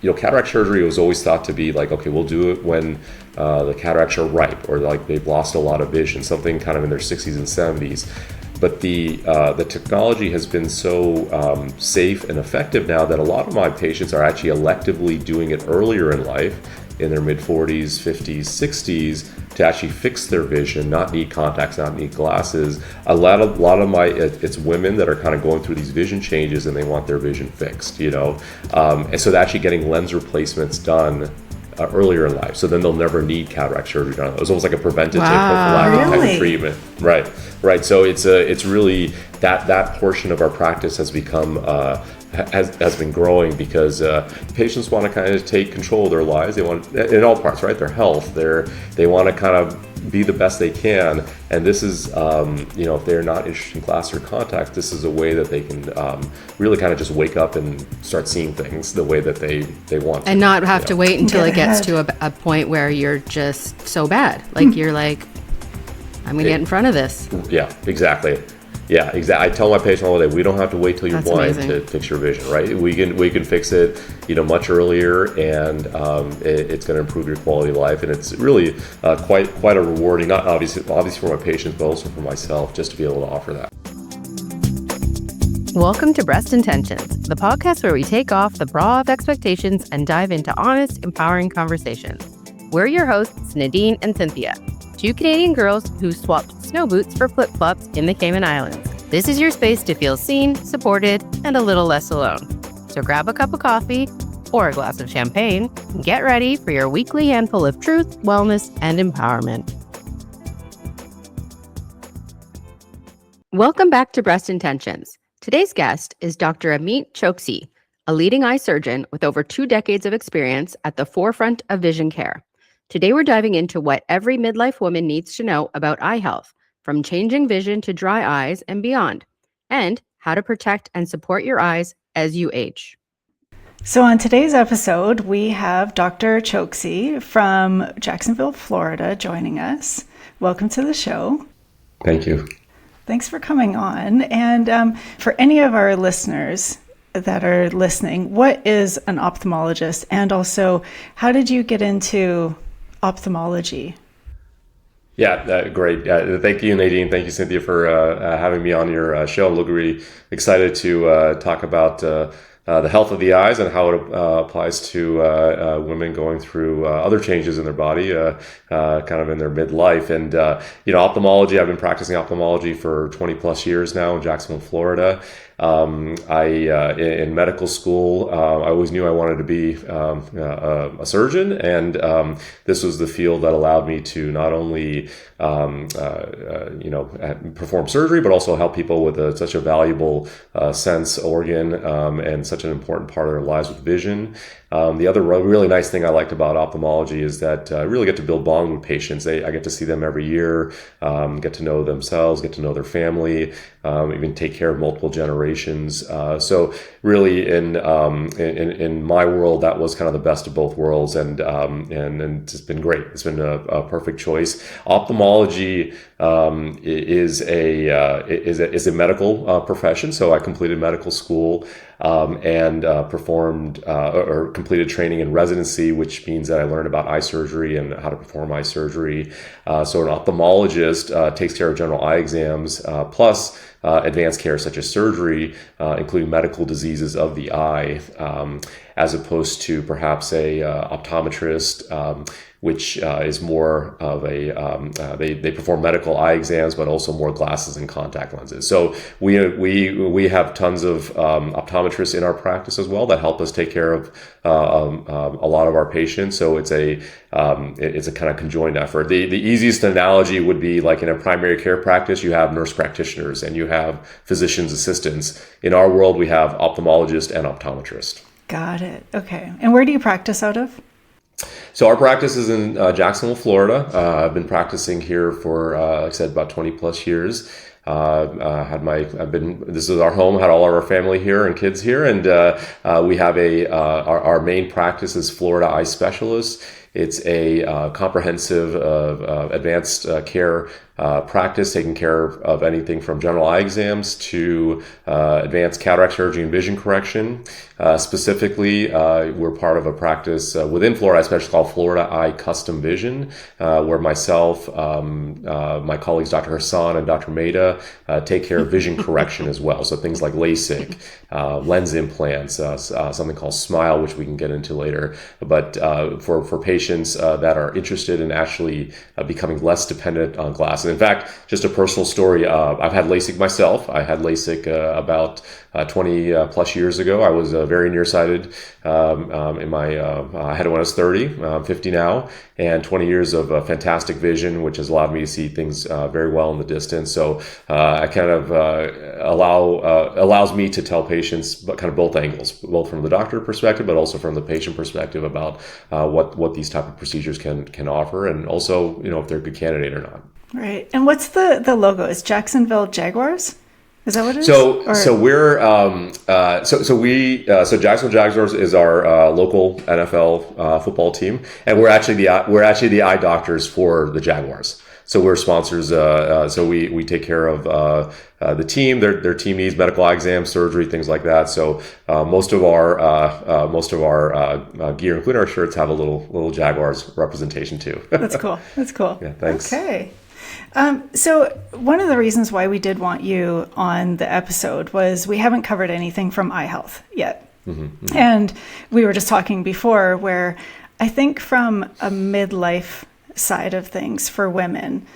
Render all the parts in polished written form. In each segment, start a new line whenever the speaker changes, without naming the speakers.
Cataract surgery was always thought to be like, okay, we'll do it when the cataracts are ripe, or like they've lost a lot of vision, something kind of in their 60s and 70s. But the technology has been so safe and effective now that a lot of my patients are actually electively doing it earlier in life, in their mid-40s, 50s, 60s, to actually fix their vision, not need contacts, not need glasses. A lot of my, it's women that are kind of going through these vision changes and they want their vision fixed, and so they're actually getting lens replacements done earlier in life, so then they'll never need cataract surgery done. It's almost like a preventative prophylactic type of treatment. Right. So it's really that portion of our practice has become has been growing because patients want to kind of take control of their lives. They want, in all parts, right? Their health. They want to kind of be the best they can, and this is if they're not interested in glass or contacts, this is a way that they can really kind of just wake up and start seeing things the way that they want to,
and not have to wait until it gets to a point where you're just so bad, like you're like, I'm gonna get in front of this.
Yeah, exactly. I tell my patients all day, we don't have to wait till you're blind to fix your vision, right? We can fix it, much earlier, and it's going to improve your quality of life, and it's really quite a rewarding, not obviously for my patients, but also for myself, just to be able to offer that.
Welcome to Breast Intentions, the podcast where we take off the bra of expectations and dive into honest, empowering conversations. We're your hosts, Nadine and Cynthia, two Canadian girls who swapped snow boots for flip-flops in the Cayman Islands. This is your space to feel seen, supported, and a little less alone. So grab a cup of coffee or a glass of champagne and get ready for your weekly handful of truth, wellness, and empowerment. Welcome back to Breast Intentions. Today's guest is Dr. Amit Chokshi, a leading eye surgeon with over 2 decades of experience at the forefront of vision care. Today, we're diving into what every midlife woman needs to know about eye health, from changing vision to dry eyes and beyond, and how to protect and support your eyes as you age.
So on today's episode, we have Dr. Chokshi from Jacksonville, Florida, joining us. Welcome to the show.
Thank you.
Thanks for coming on. And for any of our listeners that are listening, what is an ophthalmologist? And also, how did you get into ophthalmology?
Yeah, great. Thank you, Nadine. Thank you, Cynthia, for having me on your show. I'm really excited to talk about the health of the eyes and how it applies to women going through other changes in their body, kind of in their midlife. And, ophthalmology, I've been practicing ophthalmology for 20 plus years now in Jacksonville, Florida. In medical school, I always knew I wanted to be a surgeon, and this was the field that allowed me to not only perform surgery, but also help people with such a valuable sense organ and such an important part of their lives with vision. The other really nice thing I liked about ophthalmology is that I really get to build bond with patients. I get to see them every year, get to know themselves, get to know their family, even take care of multiple generations. So really, in my world, that was kind of the best of both worlds, and it's been great. It's been a perfect choice. Ophthalmology is a medical profession. So I completed medical school and performed or completed training in residency, which means that I learned about eye surgery and how to perform eye surgery. So an ophthalmologist takes care of general eye exams plus advanced care such as surgery, including medical diseases of the eye, as opposed to perhaps a optometrist, which is more of they perform medical eye exams, but also more glasses and contact lenses. So we have tons of optometrists in our practice as well that help us take care of a lot of our patients. So it's a kind of conjoined effort. The easiest analogy would be like in a primary care practice, you have nurse practitioners and you have physician's assistants. In our world, we have ophthalmologist and optometrist.
Got it. Okay. And where do you practice out of?
So our practice is in Jacksonville, Florida. I've been practicing here for, like I said, about 20 plus years. This is our home, had all of our family here and kids here. And we have our main practice is Florida Eye Specialists. It's a comprehensive advanced care practice, taking care of anything from general eye exams to advanced cataract surgery and vision correction. Specifically, we're part of a practice within Florida, especially called Florida Eye Custom Vision, where myself, my colleagues Dr. Hassan and Dr. Maida take care of vision correction as well. So things like LASIK, lens implants, something called SMILE, which we can get into later. But for patients that are interested in actually becoming less dependent on glasses. In fact, just a personal story, I've had LASIK myself. I had LASIK about 20 plus years ago. I was very nearsighted I had it when I was 30. I'm 50 now, and 20 years of fantastic vision, which has allowed me to see things very well in the distance. So I kind of allows me to tell patients kind of both angles, both from the doctor perspective, but also from the patient perspective about what these type of procedures can offer, and also, if they're a good candidate or not.
Right. And what's the logo? Is Jacksonville Jaguars? Is that what it is?
So Jacksonville Jaguars is our local NFL football team, and we're actually the eye doctors for the Jaguars. So we're sponsors. So we take care of the team. Their team needs medical eye exams, surgery, things like that. So most of our gear, including our shirts, have a little Jaguars representation too.
That's cool.
Yeah, thanks.
Okay. So one of the reasons why we did want you on the episode was we haven't covered anything from eye health yet. Mm-hmm. And we were just talking before where I think from a midlife side of things for women,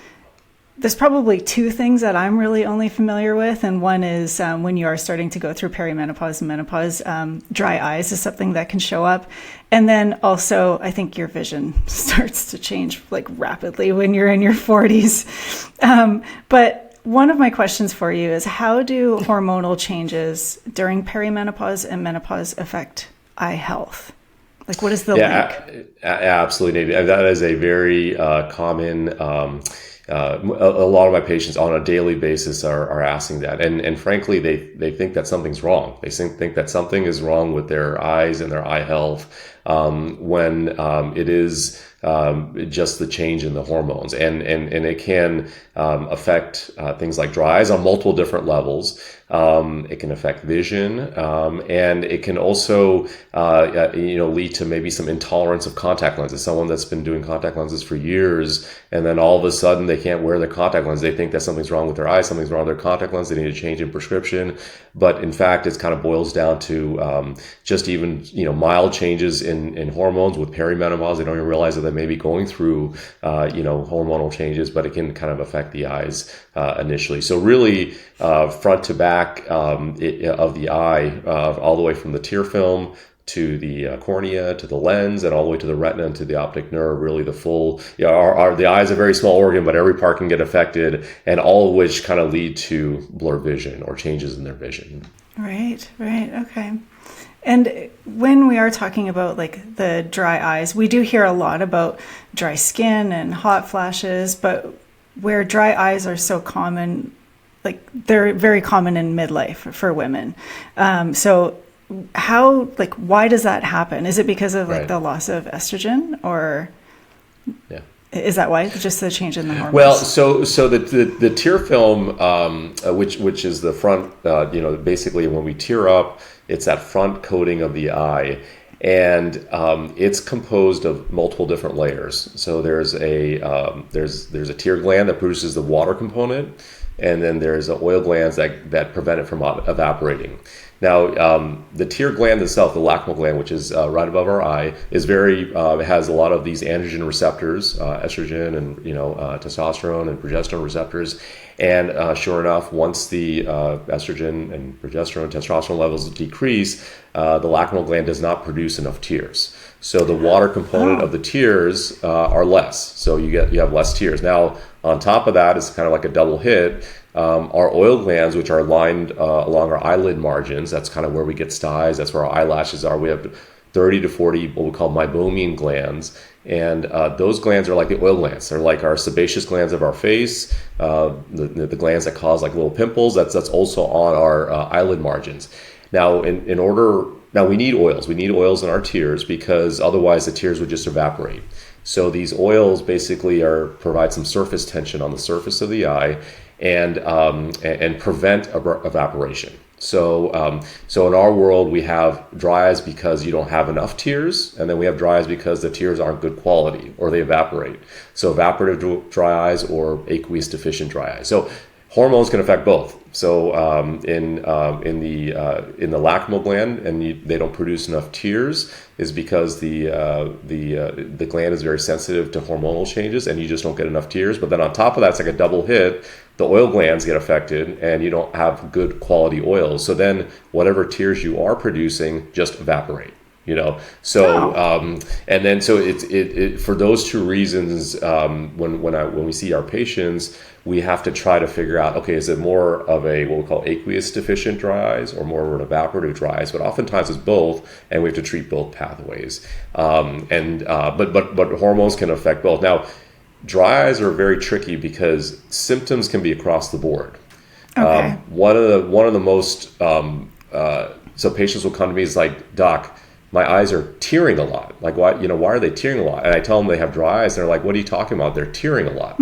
there's probably two things that I'm really only familiar with. And one is when you are starting to go through perimenopause and menopause, dry eyes is something that can show up. And then also, I think your vision starts to change like rapidly when you're in your 40s. But one of my questions for you is, how do hormonal changes during perimenopause and menopause affect eye health? Like, what is the link?
Absolutely, Navy. That is a very common. A lot of my patients on a daily basis are asking that, and frankly, they think that something's wrong. They think that something is wrong with their eyes and their eye health when it is just the change in the hormones, and it can affect things like dry eyes on multiple different levels. It can affect vision, and it can also lead to maybe some intolerance of contact lenses. Someone that's been doing contact lenses for years, and then all of a sudden they can't wear their contact lens. They think that something's wrong with their eyes, something's wrong with their contact lens. They need a change in prescription, but in fact, it kind of boils down to just even mild changes in hormones with perimenopause. They don't even realize that they may be going through hormonal changes, but it can kind of affect the eyes initially. So really, front to back of the eye, all the way from the tear film to the cornea, to the lens, and all the way to the retina and to the optic nerve. Really, the full. The eye is a very small organ, but every part can get affected, and all of which kind of lead to blurred vision or changes in their vision.
Right. Okay. And when we are talking about like the dry eyes, we do hear a lot about dry skin and hot flashes, but where dry eyes are so common, like they're very common in midlife for women. So why does that happen? Is it because of like the loss of estrogen, or is that why? Just the change in the hormones?
Well, so the tear film, which is the front, basically when we tear up, it's that front coating of the eye, and it's composed of multiple different layers. So there's a tear gland that produces the water component, and then there's the oil glands that prevent it from evaporating. Now, the tear gland itself, the lacrimal gland, which is right above our eye, is it has a lot of these androgen receptors, estrogen and testosterone and progesterone receptors. And sure enough, once the estrogen and progesterone, testosterone levels decrease, the lacrimal gland does not produce enough tears. So the water component of the tears are less. So you have less tears. Now, on top of that, it's kind of like a double hit. Our oil glands, which are lined along our eyelid margins, that's kind of where we get styes. That's where our eyelashes are. We have 30 to 40 what we call meibomian glands. And those glands are like the oil glands. They're like our sebaceous glands of our face, the glands that cause like little pimples. That's also on our eyelid margins. Now, in order Now we need oils. We need oils in our tears because otherwise the tears would just evaporate. So these oils basically provide some surface tension on the surface of the eye and prevent evaporation. So in our world, we have dry eyes because you don't have enough tears, and then we have dry eyes because the tears aren't good quality or they evaporate. So evaporative dry eyes or aqueous deficient dry eyes. So hormones can affect both. So in the lacrimal gland, and they don't produce enough tears, is because the gland is very sensitive to hormonal changes, and you just don't get enough tears. But then on top of that, it's like a double hit. The oil glands get affected, and you don't have good quality oils. So then whatever tears you are producing just evaporate. So and then so it for those two reasons, when we see our patients, we have to try to figure out, okay, is it more of a what we call aqueous deficient dry eyes or more of an evaporative dry eyes? But oftentimes it's both, and we have to treat both pathways. But hormones can affect both. Now, dry eyes are very tricky because symptoms can be across the board.
Okay.
One of the most so patients will come to me is like, doc, my eyes are tearing a lot. Like, why are they tearing a lot? And I tell them they have dry eyes, and they're like, what are you talking about? They're tearing a lot,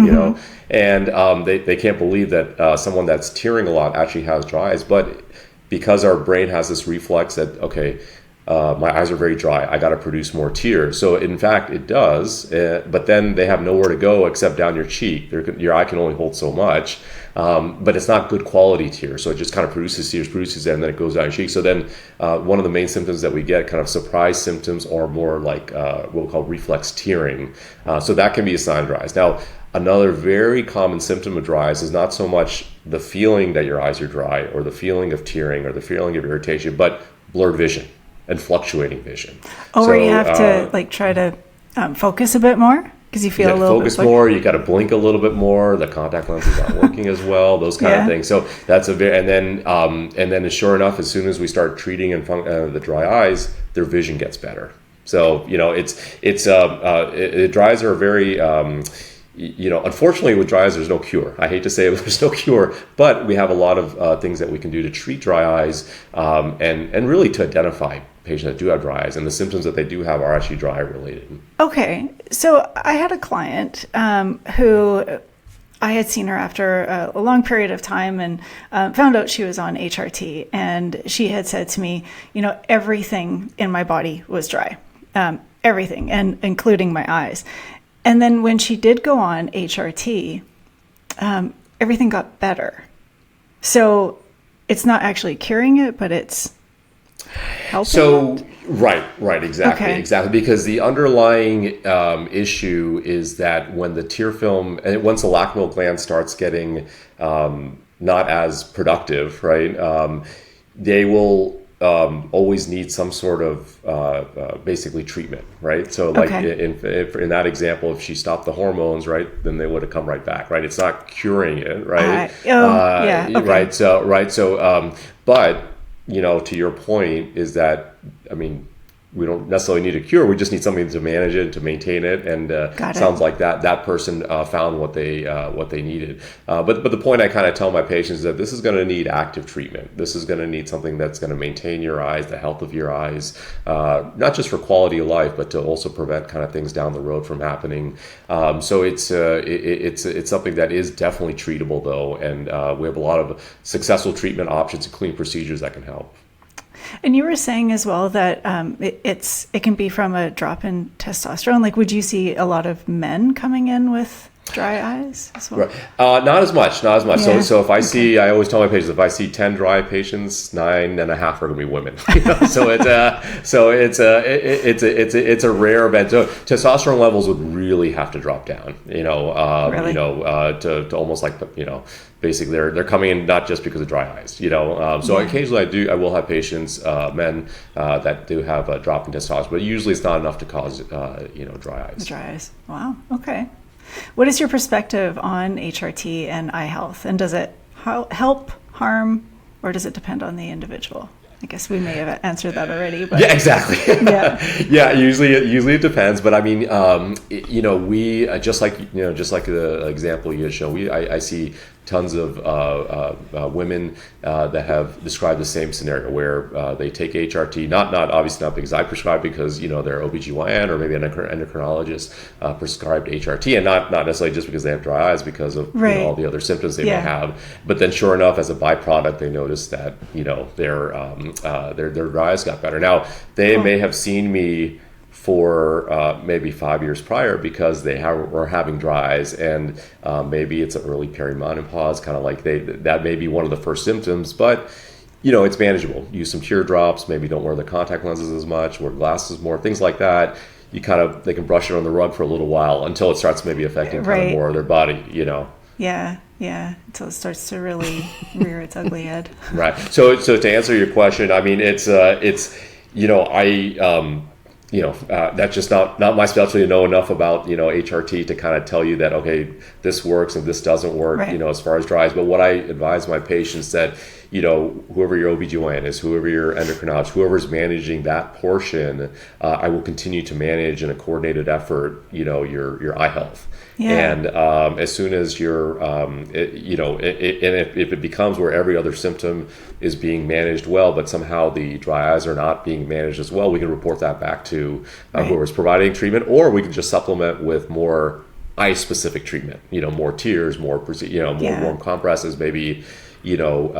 And they can't believe that someone that's tearing a lot actually has dry eyes. But because our brain has this reflex that, okay, my eyes are very dry, I got to produce more tears. So in fact, it does, but then they have nowhere to go except down your cheek. Your eye can only hold so much, but it's not good quality tears. So it just kind of produces tears, and then it goes down your cheek. So then one of the main symptoms that we get, kind of surprise symptoms, are more like what we call reflex tearing. So that can be a sign of dry eyes. Now, another very common symptom of dry eyes is not so much the feeling that your eyes are dry or the feeling of tearing or the feeling of irritation, but blurred vision and fluctuating vision.
Or you have to try to focus a bit more because you feel a little
focus more. You got to blink a little bit more. The contact lenses aren't working as well. Those kind of things. So that's and then sure enough, as soon as we start treating the dry eyes, their vision gets better. So dry eyes are very. Unfortunately with dry eyes, there's no cure. I hate to say it, but there's no cure, but we have a lot of things that we can do to treat dry eyes and really to identify patients that do have dry eyes, and the symptoms that they do have are actually dry eye related.
Okay. So I had a client who I had seen her after a long period of time and found out she was on HRT, and she had said to me, everything in my body was dry, everything, and including my eyes. And then when she did go on HRT, everything got better. So it's not actually curing it, but it's helping. So
right, exactly. Because the underlying issue is that when the tear film, and once the lacrimal gland starts getting not as productive, right, they will always need some sort of basically treatment, right? So like in that example, if she stopped the hormones, right, then they would have come right back, right? It's not curing it, right? Right. So but to your point is that, we don't necessarily need a cure. We just need something to manage it, to maintain it, and sounds like that person found what they needed. But the point I kind of tell my patients is that this is going to need active treatment. This is going to need something that's going to maintain your eyes, the health of your eyes, not just for quality of life, but to also prevent kind of things down the road from happening. So it's something that is definitely treatable though, and we have a lot of successful treatment options, including procedures that can help.
And you were saying as well that it can be from a drop in testosterone. Like, would you see a lot of men coming in with dry eyes as well?
Right. Not as much. Yeah. So if I see, I always tell my patients, if I see 10 dry patients, 9.5 are going to be women. So it's a rare event. So testosterone levels would really have to drop down. Really? To almost like basically they're coming in not just because of dry eyes. So occasionally I will have patients, men that do have a drop in testosterone, but usually it's not enough to cause dry eyes.
Dry eyes. Wow. Okay. What is your perspective on HRT and eye health? And does it help, harm, or does it depend on the individual? I guess we may have answered that already. But
yeah, exactly. Usually it depends. But we just like the example you had shown. I see tons of women that have described the same scenario where they take HRT, not obviously not because I prescribe, because their OBGYN or maybe an endocrinologist prescribed HRT, and not necessarily just because they have dry eyes, because of all the other symptoms they may have. But then sure enough, as a byproduct, they notice that their dry eyes got better. Now they may have seen me for maybe 5 years prior because they were having dry eyes, and maybe it's an early perimenopause, kind of like that may be one of the first symptoms, but it's manageable. Use some tear drops, maybe don't wear the contact lenses as much, wear glasses more, things like that. They can brush it on the rug for a little while until it starts maybe affecting kind of more of their body,
Yeah, until it starts to really rear its ugly head.
Right. So to answer your question, I mean, that's just not my specialty to know enough about HRT to kind of tell you that, okay, this works and this doesn't work, as far as dry eyes. But what I advise my patients that whoever your OBGYN is, whoever your endocrinologist, whoever's managing that portion, I will continue to manage in a coordinated effort your eye health. And as soon as you're if it becomes where every other symptom is being managed well, but somehow the dry eyes are not being managed as well, we can report that back to whoever's providing treatment, or we can just supplement with more eye specific treatment, more tears, more warm compresses, maybe more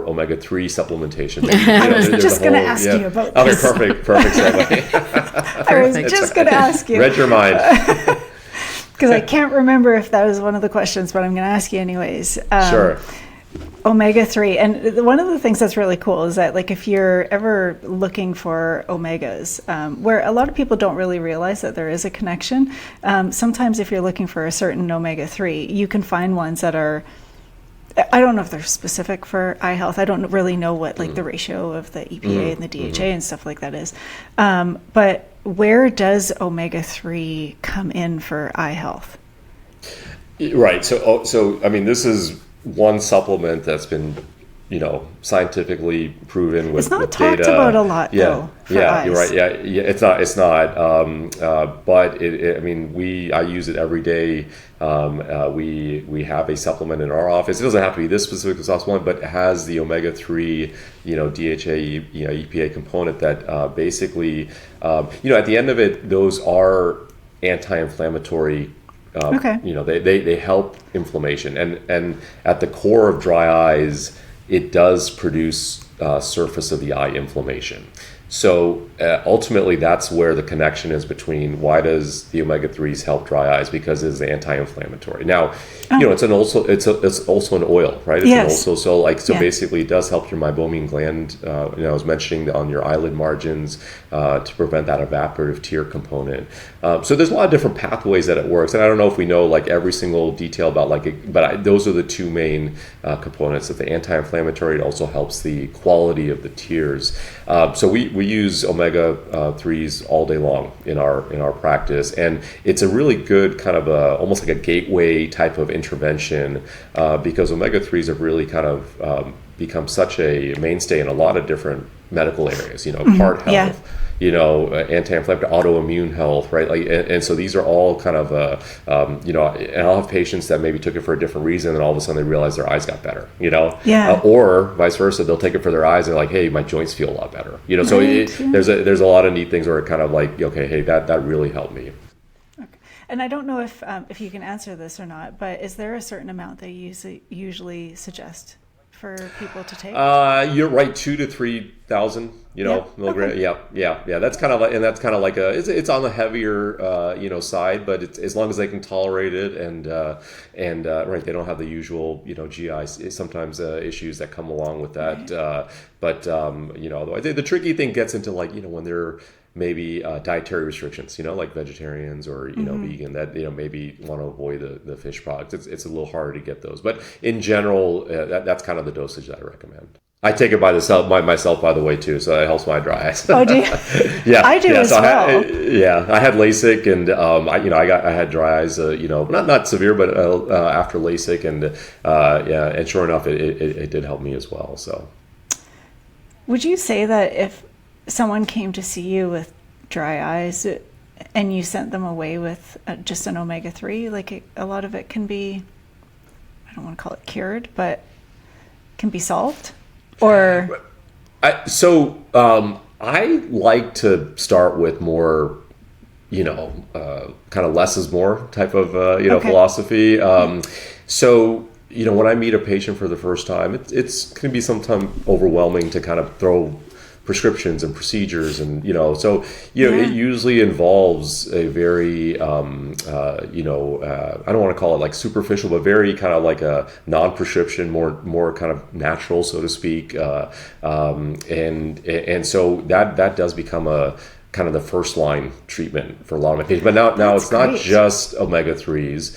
omega-3 supplementation.
I was just going to ask you about this.
Okay, perfect segue.
I was just going to ask you.
Read your mind.
Because I can't remember if that was one of the questions, but I'm going to ask you anyways.
Sure.
Omega-3. And one of the things that's really cool is that, like, if you're ever looking for omegas, where a lot of people don't really realize that there is a connection, sometimes if you're looking for a certain omega-3, you can find ones that are, I don't know if they're specific for eye health. I don't really know what the ratio of the EPA and the DHA and stuff like that is. But where does omega-3 come in for eye health?
Right. So I mean, this is one supplement that's been scientifically proven with data. It's not talked
about a lot, though.
Eyes. You're right. Yeah, it's not. But I use it every day. We have a supplement in our office. It doesn't have to be this specific supplement, but it has the omega-3, DHA, EPA component that basically, at the end of it, those are anti-inflammatory. They help inflammation, and at the core of dry eyes, it does produce surface of the eye inflammation. So ultimately, that's where the connection is between why does the omega-3s help dry eyes, because it's anti-inflammatory. Now, it's also an oil, right? It's an oil, basically it does help your meibomian gland. I was mentioning on your eyelid margins to prevent that evaporative tear component. So there's a lot of different pathways that it works, and I don't know if we know every single detail about those are the two main components. That the anti-inflammatory, it also helps the quality of the tears. So we use omega-3s all day long in our practice, and it's a really good kind of almost like a gateway type of intervention because omega-3s have really kind of become such a mainstay in a lot of different medical areas. Heart health. Anti-inflammatory, autoimmune health, right? And so these are all kind of, and I'll have patients that maybe took it for a different reason, and all of a sudden they realize their eyes got better, or vice versa, they'll take it for their eyes and they're like, hey, my joints feel a lot better, so there's a lot of neat things where it kind of okay, hey, that really helped me.
Okay. And I don't know if you can answer this or not, but is there a certain amount that you usually suggest for people to take?
You're right, 2,000 to 3,000, milligram.
Okay.
Yeah. That's kind of like it's on the heavier, side, but it's, as long as they can tolerate it and right, they don't have the usual, GI sometimes issues that come along with that. Right. But otherwise, the tricky thing gets into when they're maybe dietary restrictions, like vegetarians or vegan, that maybe want to avoid the fish products. It's a little harder to get those, but in general, that's kind of the dosage that I recommend. I take it myself, by the way, too, so that helps my dry eyes.
Oh, do you?
Yeah,
I do as well.
I had LASIK, and I had dry eyes, not severe, but after LASIK, and sure enough, it did help me as well. So,
would you say that if someone came to see you with dry eyes and you sent them away with just an omega-3, a lot of it can be I don't want to call it cured, but can be solved? Or
I like to start with more, kind of less is more type of, philosophy. When I meet a patient for the first time, it's going to be sometimes overwhelming to kind of throw prescriptions and procedures, and it usually involves a very I don't want to call it like superficial, but very kind of like a non-prescription, more kind of natural, so to speak, and so that does become a kind of the first line treatment for a lot of my patients. But now it's not just omega-3s.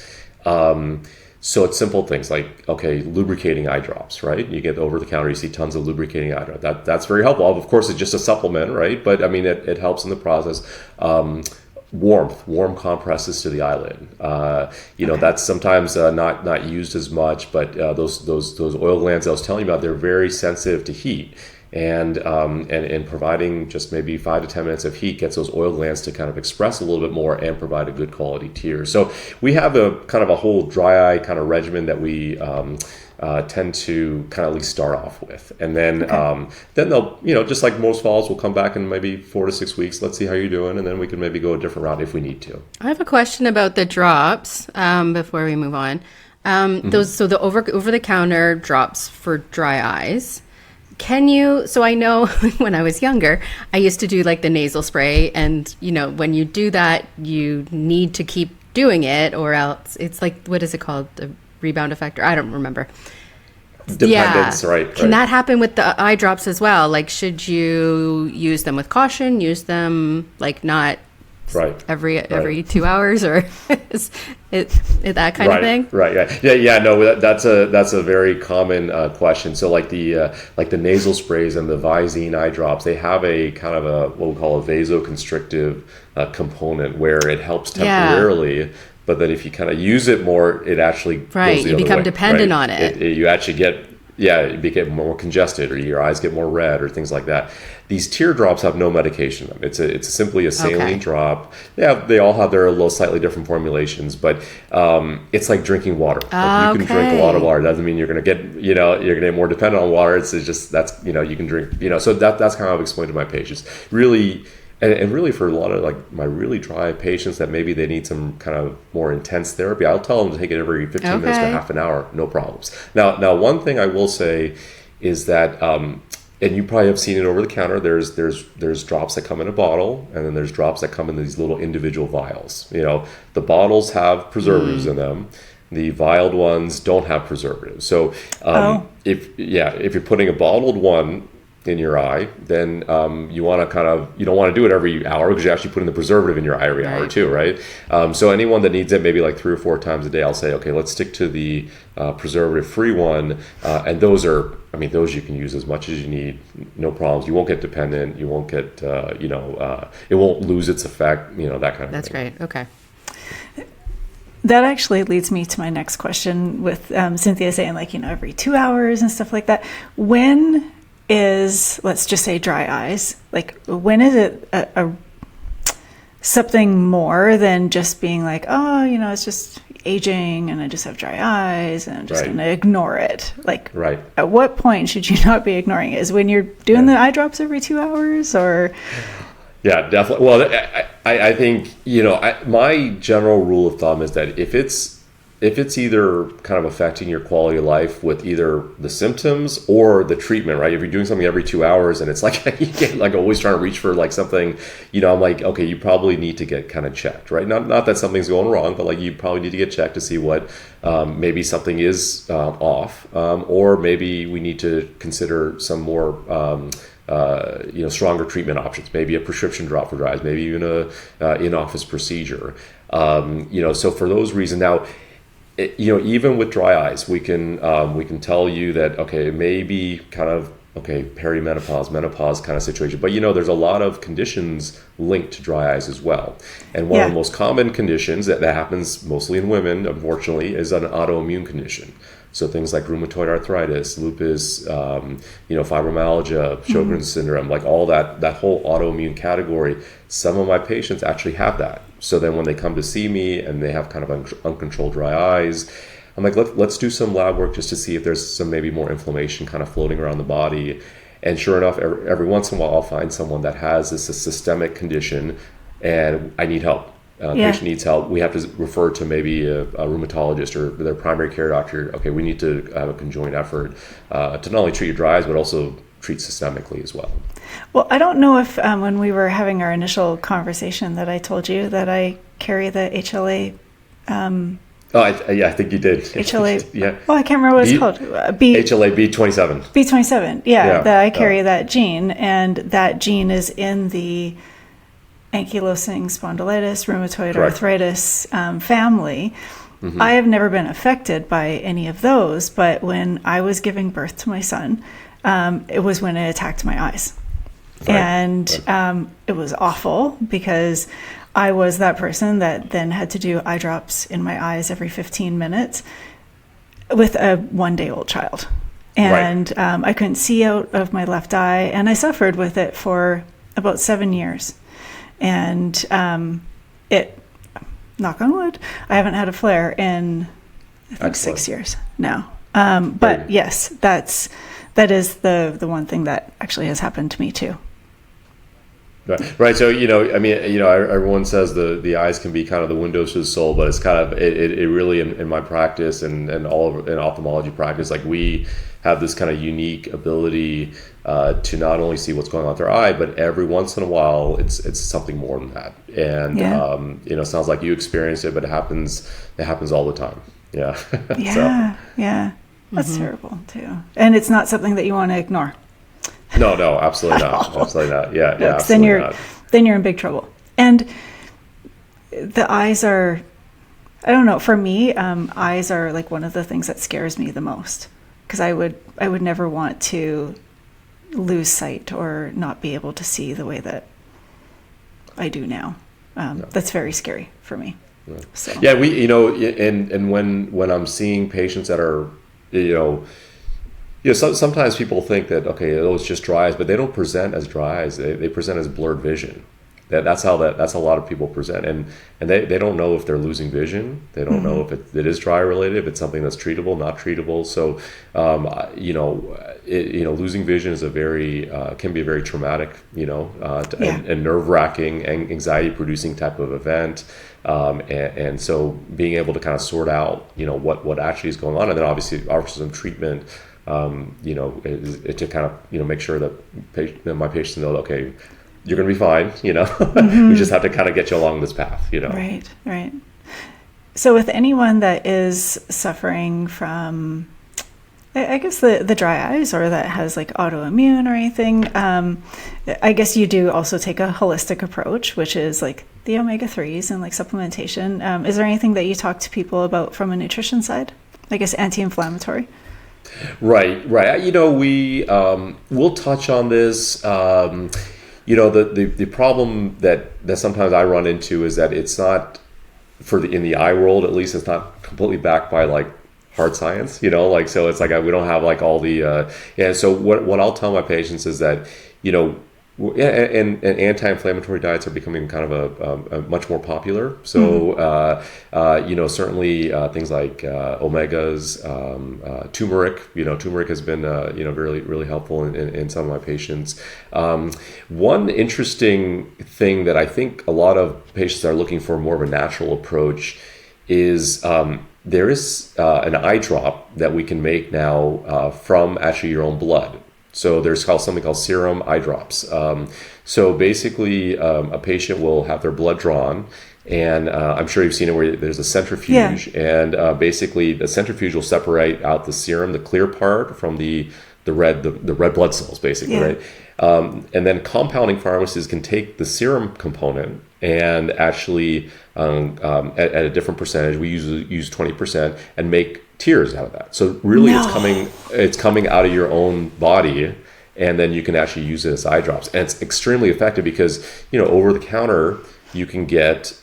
So it's simple things like, lubricating eye drops, right? You get over the counter, you see tons of lubricating eye drops. That's very helpful. Of course, it's just a supplement, right? But I mean, it helps in the process. Warm compresses to the eyelid. That's sometimes not used as much, but those oil glands I was telling you about, they're very sensitive to heat. And providing just maybe 5 to 10 minutes of heat gets those oil glands to kind of express a little bit more and provide a good quality tear. So we have a kind of a whole dry eye kind of regimen that we tend to kind of at least start off with, and then they'll just like most falls, we'll come back in maybe 4 to 6 weeks. Let's see how you're doing, and then we can maybe go a different route if we need to.
I have a question about the drops before we move on. The over the counter drops for dry eyes. So I know when I was younger, I used to do like the nasal spray, and when you do that, you need to keep doing it, or else it's like, what is it called? The rebound effect, or I don't remember.
Dependence, right.
Can that happen with the eye drops as well? Like, should you use them with caution? Use them like not every 2 hours, or is it that kind of thing?
Right. Yeah. No, that's a very common question. So like the nasal sprays and the Visine eye drops, they have a kind of a what we call a vasoconstrictive component where it helps temporarily. But then if you kind of use it more, it actually goes the other way.
You become dependent on it.
You actually you get more congested, or your eyes get more red, or things like that. These teardrops have no medication in them. It's simply a saline drop. Yeah, they all have their little slightly different formulations, but it's like drinking water. Like you can drink a lot of water. That doesn't mean you're going to get you're going to get more dependent on water. It's just you can drink So that's how I've explained to my patients. Really. And really for a lot of like my really dry patients that maybe they need some kind of more intense therapy, I'll tell them to take it every 15 minutes to half an hour, no problems. Now one thing I will say is that, and you probably have seen it over the counter, there's drops that come in a bottle, and then there's drops that come in these little individual vials. The bottles have preservatives in them. The vialed ones don't have preservatives. So if you're putting a bottled one in your eye, then you want to you don't want to do it every hour, because you're actually putting the preservative in your eye every hour too, right? So anyone that needs it maybe like 3 or 4 times a day, I'll say, okay, let's stick to the preservative-free one, and those you can use as much as you need, no problems. You won't get dependent. You won't get, it won't lose its effect, that kind of thing.
That's great. Okay.
That actually leads me to my next question with Cynthia saying every 2 hours and stuff like that. When is, let's just say, dry eyes, like when is it something more than just being like, it's just aging and I just have dry eyes and I'm just going to ignore it? At what point should you not be ignoring it? Is when you're doing the eye drops every 2 hours, or?
Yeah, definitely. Well, I think, my general rule of thumb is that if it's either kind of affecting your quality of life with either the symptoms or the treatment, right? If you're doing something every 2 hours and it's like, you get like always trying to reach for like something, I'm like, okay, you probably need to get kind of checked, right? Not that something's going wrong, but like you probably need to get checked to see what, maybe something is off, or maybe we need to consider some more, stronger treatment options, maybe a prescription drop for dry eyes, maybe even a in-office procedure. So for those reasons, now, even with dry eyes, we can tell you that, okay, it may be kind of, perimenopause, menopause kind of situation. But, there's a lot of conditions linked to dry eyes as well. And one of the most common conditions that happens mostly in women, unfortunately, is an autoimmune condition. So things like rheumatoid arthritis, lupus, fibromyalgia, Sjogren's syndrome, like all that whole autoimmune category. Some of my patients actually have that. So then when they come to see me and they have kind of uncontrolled dry eyes, I'm like, let's do some lab work just to see if there's some maybe more inflammation kind of floating around the body. And sure enough, every once in a while, I'll find someone that has this a systemic condition, and I need help. Patient needs help. We have to refer to maybe a rheumatologist or their primary care doctor. Okay, we need to have a conjoined effort to not only treat your dry eyes, but also treat systemically as well.
Well, I don't know if when we were having our initial conversation that I told you that I carry the HLA.
I think you did.
HLA.
Yeah.
Oh, I can't remember what it's called.
HLA B27.
B27. Yeah, that I carry that gene, and that gene is in the ankylosing spondylitis, rheumatoid arthritis family. Mm-hmm. I have never been affected by any of those, but when I was giving birth to my son, it was when it attacked my eyes. Right. And it was awful because I was that person that then had to do eye drops in my eyes every 15 minutes with a 1-day-old child. And I couldn't see out of my left eye, and I suffered with it for about 7 years. And it, knock on wood, I haven't had a flare in, I think, 6 years now. But yes, that is the one thing that actually has happened to me too.
Right. So, everyone says the eyes can be kind of the windows to the soul, but it's kind of, it really, in my practice and all of in ophthalmology practice, like we have this kind of unique ability to not only see what's going on with their eye, but every once in a while, it's something more than that. And, it sounds like you experience it, but it happens all the time. Yeah.
Yeah. That's terrible too. And it's not something that you want to ignore.
No, absolutely not. Absolutely not. Yeah.
Then you're in big trouble. And the eyes are, I don't know, for me, eyes are like one of the things that scares me the most, because I would never want to lose sight or not be able to see the way that I do now. That's very scary for me.
Yeah.
So.
Yeah, and when I'm seeing patients that are, sometimes people think that, okay, it's just dry eyes, but they don't present as dry eyes. They present as blurred vision. That's how a lot of people present, and they don't know if they're losing vision. They don't know if it is dry related, if it's something that's treatable, not treatable. So, losing vision is can be a very traumatic, and nerve wracking, anxiety producing type of event. And so being able to kind of sort out, what actually is going on, and then obviously offer some treatment. To kind of, make sure that my patients know, okay, you're going to be fine, we just have to kind of get you along this path,
Right. So with anyone that is suffering from, I guess, the dry eyes, or that has like autoimmune or anything, I guess you do also take a holistic approach, which is like the omega-3s and like supplementation. Is there anything that you talk to people about from a nutrition side? I guess anti-inflammatory?
Right. We'll touch on this. The problem that sometimes I run into is that it's not, in the eye world at least, it's not completely backed by like hard science. So it's like we don't have like all the So what I'll tell my patients is that and anti-inflammatory diets are becoming kind of a much more popular. So, certainly things like omegas, turmeric. Turmeric has been really really helpful in some of my patients. One interesting thing that I think a lot of patients are looking for more of a natural approach is there is an eye drop that we can make now from actually your own blood. So there's something called serum eye drops. So basically, a patient will have their blood drawn, and I'm sure you've seen it where there's a centrifuge, and basically the centrifuge will separate out the serum, the clear part, from the red blood cells, basically, right? And then compounding pharmacies can take the serum component and actually at a different percentage, we use 20%, and make tears out of that. So really it's coming out of your own body, and then you can actually use it as eye drops. And it's extremely effective because, over the counter, you can get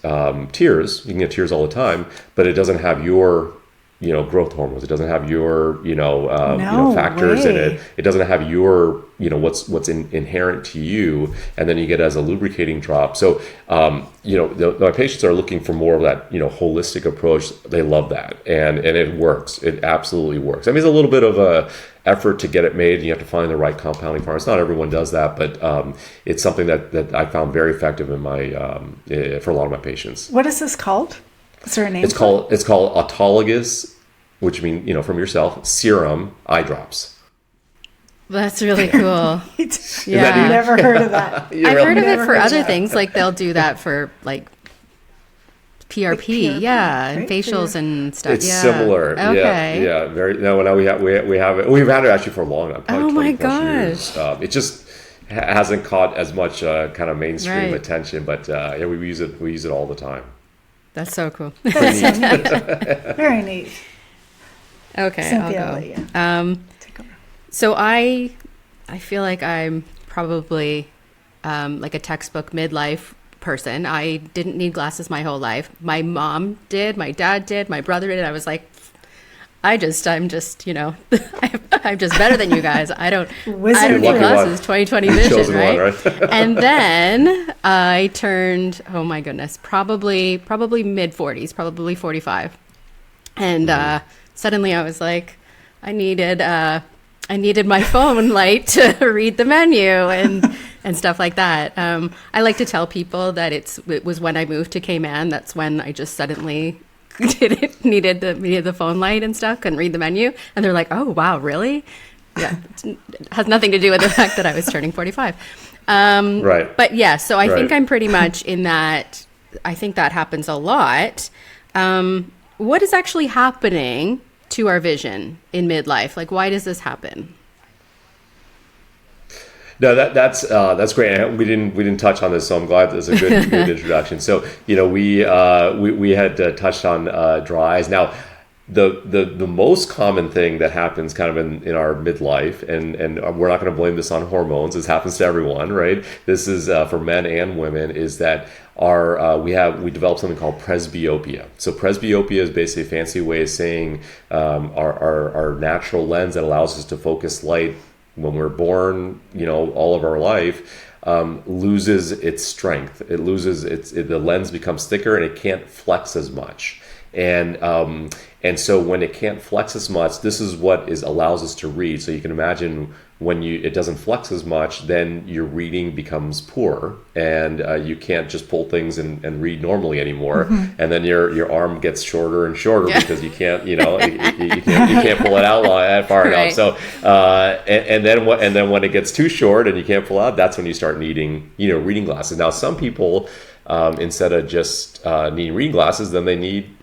tears. You can get tears all the time, but it doesn't have your growth hormones. It doesn't have your,
No
factors in
way.
it. It doesn't have your, what's inherent to you. And then you get it as a lubricating drop. So, my patients are looking for more of that, holistic approach. They love that. And it works. It absolutely works. I mean, it's a little bit of a effort to get it made. You have to find the right compounding pharmacy. Not everyone does that, but it's something that I found very effective in for a lot of my patients.
What is this called? Is there a name?
It's called autologous, which means, from yourself, serum eye drops.
That's really cool.
Yeah, I've never heard of that.
I've heard of it for other things. Like they'll do that for like PRP,
Like PRP,
and
right?
facials and stuff.
It's similar.
Okay.
Yeah. Very. No, we have it. We've had it actually for a long time. Probably
Oh my
20 plus years.
gosh.
It just hasn't caught as much kind of mainstream
Right.
attention, but we use it. We use it all the time.
That's so cool.
That's so neat. Very neat.
Okay,
Cynthia,
I'll
I'll
go.
let you take over.
So I feel like I'm probably like a textbook midlife person. I didn't need glasses my whole life. My mom did, my dad did, my brother did. I was like, I'm just, I'm just better than you guys. I don't
Wizard.
need
Lucky
glasses.
one.
2020 vision,
Chosen one,
right?
right?
And then I turned, oh my goodness, probably mid 40s, probably 45. And suddenly I was like, I needed my phone light to read the menu and stuff like that. I like to tell people that it was when I moved to Cayman. That's when I just suddenly needed the phone light and stuff, couldn't read the menu. And they're like, oh, wow, really? Yeah. It has nothing to do with the fact that I was turning 45.
Right.
But yeah, so I think
Right.
I'm pretty much in that. I think that happens a lot. What is actually happening to our vision in midlife? Like, why does this happen?
No, that's great. We didn't touch on this, so I'm glad there's a good introduction. So we had touched on dry eyes. Now, the most common thing that happens kind of in our midlife, and we're not going to blame this on hormones. This happens to everyone, right? This is for men and women. Is that we developed something called presbyopia. So presbyopia is basically a fancy way of saying our natural lens that allows us to focus light when we're born, all of our life, loses its strength. It loses the lens becomes thicker and it can't flex as much. And so when it can't flex as much, this is what allows us to read. So you can imagine when it doesn't flex as much, then your reading becomes poor, and you can't just pull things and read normally anymore. Mm-hmm. And then your arm gets shorter and shorter because you can't, you can't pull it out far
Right.
enough. So and then when it gets too short and you can't pull out, that's when you start needing reading glasses. Now some people instead of just needing reading glasses, then they need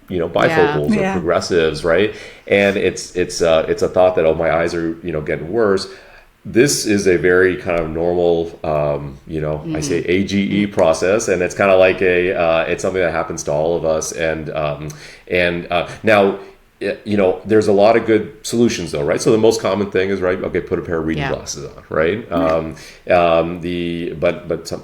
bifocals or progressives, right? And it's a thought that, oh, my eyes are getting worse. This is a very kind of normal I say AGE process, and it's kind of like it's something that happens to all of us. And now there's a lot of good solutions though, right? So the most common thing is, right, okay, put a pair of reading glasses on, right? But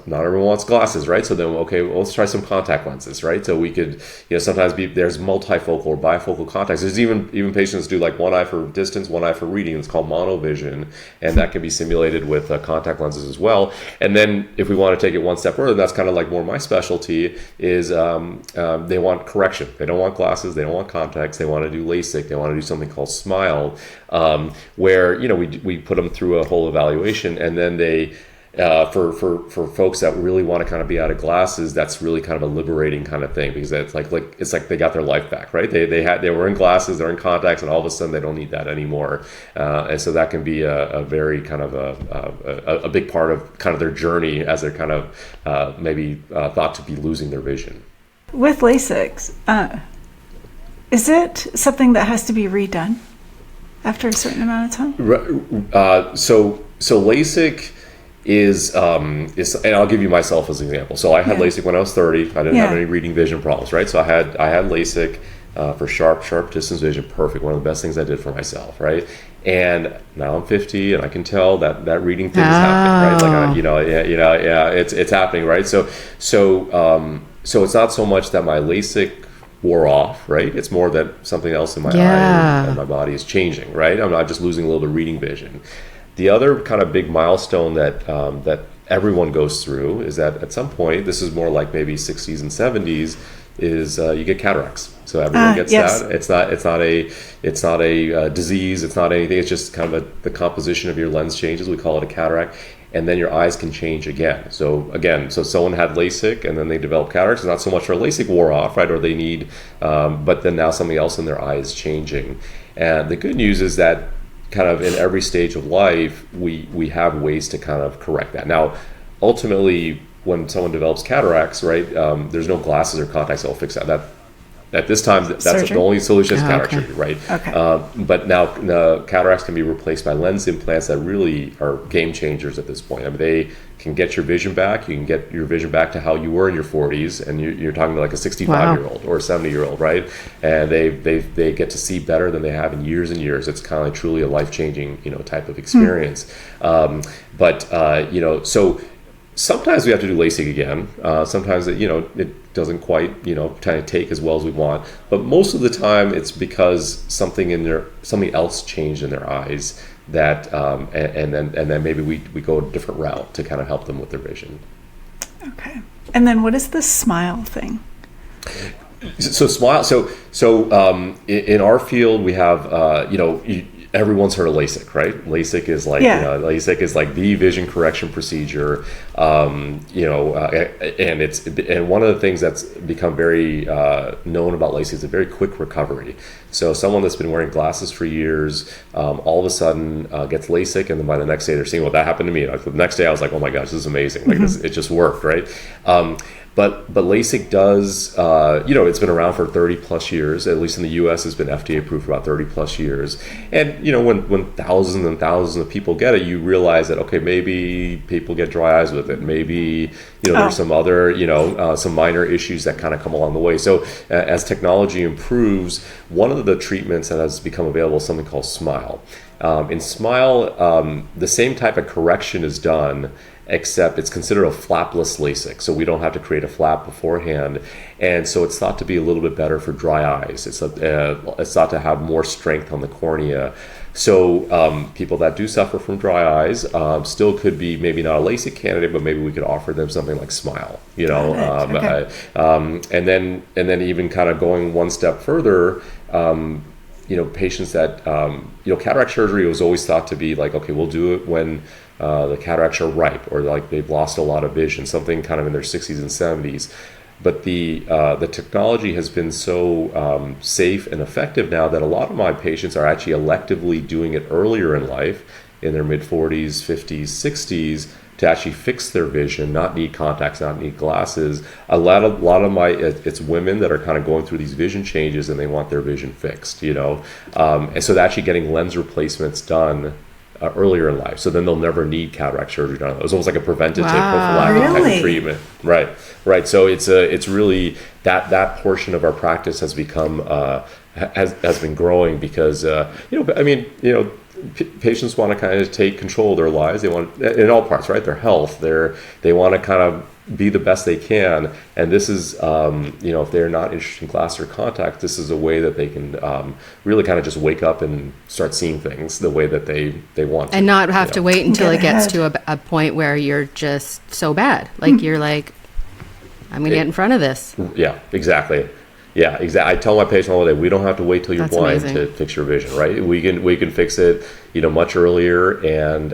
not everyone wants glasses, right? So then, okay, well, let's try some contact lenses, right? So we could, sometimes there's multifocal or bifocal contacts. There's even patients do like one eye for distance, one eye for reading. It's called monovision, and that can be simulated with contact lenses as well. And then if we want to take it one step further, that's kind of like more my specialty is they want correction. They don't want glasses. They don't want contacts. They want to do LASIK. They want to do something called SMILE, where we put them through a whole evaluation, and then they for folks that really want to kind of be out of glasses, that's really kind of a liberating kind of thing, because it's like they got their life back, right? They were in glasses, they're in contacts, and all of a sudden they don't need that anymore, and so that can be a very kind of a big part of kind of their journey as they're kind of maybe thought to be losing their vision.
With LASIK, is it something that has to be redone after a certain amount of time?
So LASIK is and I'll give you myself as an example. So I had LASIK when I was 30. I didn't have any reading vision problems, right? So I had LASIK for sharp distance vision, perfect. One of the best things I did for myself, right? And now I'm 50, and I can tell that reading thing is happening, right? Like it's happening, right? So it's not so much that my LASIK wore off, right? It's more that something else in my eye and my body is changing, right? I'm not just losing a little bit of reading vision. The other kind of big milestone that everyone goes through is that at some point, this is more like maybe 60s and 70s, is you get cataracts. So everyone gets that. It's not a disease. It's not anything. It's just kind of the composition of your lens changes. We call it a cataract. And then your eyes can change again. So someone had LASIK and then they developed cataracts. It's not so much their LASIK wore off, right? Or they need, but then now something else in their eye is changing. And the good news is that kind of in every stage of life, we have ways to kind of correct that. Now, ultimately, when someone develops cataracts, right, there's no glasses or contacts that will fix that. At this time, that's
surgery?
the only solution is cataract surgery, right?
Okay.
But now cataracts can be replaced by lens implants that really are game changers at this point. I mean, they can get your vision back. You can get your vision back to how you were in your 40s, and you're talking to like a 65-year-old or a 70-year-old, right? And they get to see better than they have in years and years. It's kind of like truly a life-changing, type of experience. So sometimes we have to do LASIK again. Sometimes it doesn't quite kind of take as well as we want. But most of the time, it's because something else changed in their eyes that, and then maybe we go a different route to kind of help them with their vision.
Okay. And then what is the smile thing?
So smile. In our field, we have everyone's heard of LASIK, right? LASIK is like LASIK is like the vision correction procedure, and one of the things that's become very known about LASIK is a very quick recovery. So someone that's been wearing glasses for years, all of a sudden gets LASIK, and then by the next day they're seeing, well, that happened to me. Like the next day I was like, oh my gosh, this is amazing. Like it just worked, right? But LASIK does, it's been around for 30 plus years. At least in the U.S., it's been FDA approved for about 30 plus years. And when thousands and thousands of people get it, you realize that okay, maybe people get dry eyes with it. Maybe there's some other some minor issues that kind of come along the way. So as technology improves, one of the treatments that has become available is something called SMILE. In SMILE, the same type of correction is done, except it's considered a flapless LASIK. So we don't have to create a flap beforehand. And so it's thought to be a little bit better for dry eyes. It's thought to have more strength on the cornea. So people that do suffer from dry eyes still could be maybe not a LASIK candidate, but maybe we could offer them something like SMILE,
Okay.
And then even kind of going one step further, patients that, cataract surgery was always thought to be like, okay, we'll do it when the cataracts are ripe or like they've lost a lot of vision, something kind of in their 60s and 70s. But the technology has been so safe and effective now that a lot of my patients are actually electively doing it earlier in life, in their mid-40s, 50s, 60s, to actually fix their vision, not need contacts, not need glasses. A lot of my, it's women that are kind of going through these vision changes and they want their vision fixed, and so they're actually getting lens replacements done earlier in life, so then they'll never need cataract surgery done. It was almost like a preventative prophylactic type of treatment, right. So it's really that portion of our practice has become has been growing because patients want to kind of take control of their lives. They want, in all parts, right? Their health. They want to kind of be the best they can. And this is, if they're not interested in glass or contact, this is a way that they can really kind of just wake up and start seeing things the way that they want to.
And not have to wait until it gets to a point where you're just so bad. Like you're like, I'm going to get in front of this.
Yeah, exactly. Yeah, exactly. I tell my patients all the day, we don't have to wait till you're blind to fix your vision, right? We can fix it, much earlier, and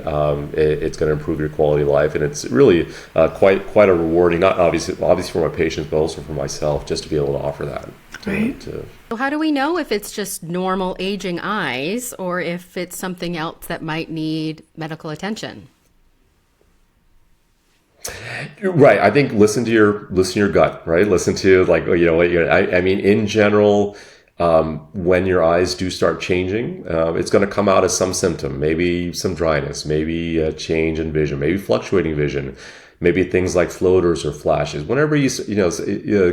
it's going to improve your quality of life. And it's really quite a rewarding, not obviously for my patients, but also for myself, just to be able to offer that.
Right.
So how do we know if it's just normal aging eyes or if it's something else that might need medical attention?
Right. I think listen to your gut, right? Listen to in general, when your eyes do start changing, it's going to come out as some symptom, maybe some dryness, maybe a change in vision, maybe fluctuating vision, maybe things like floaters or flashes. Whenever you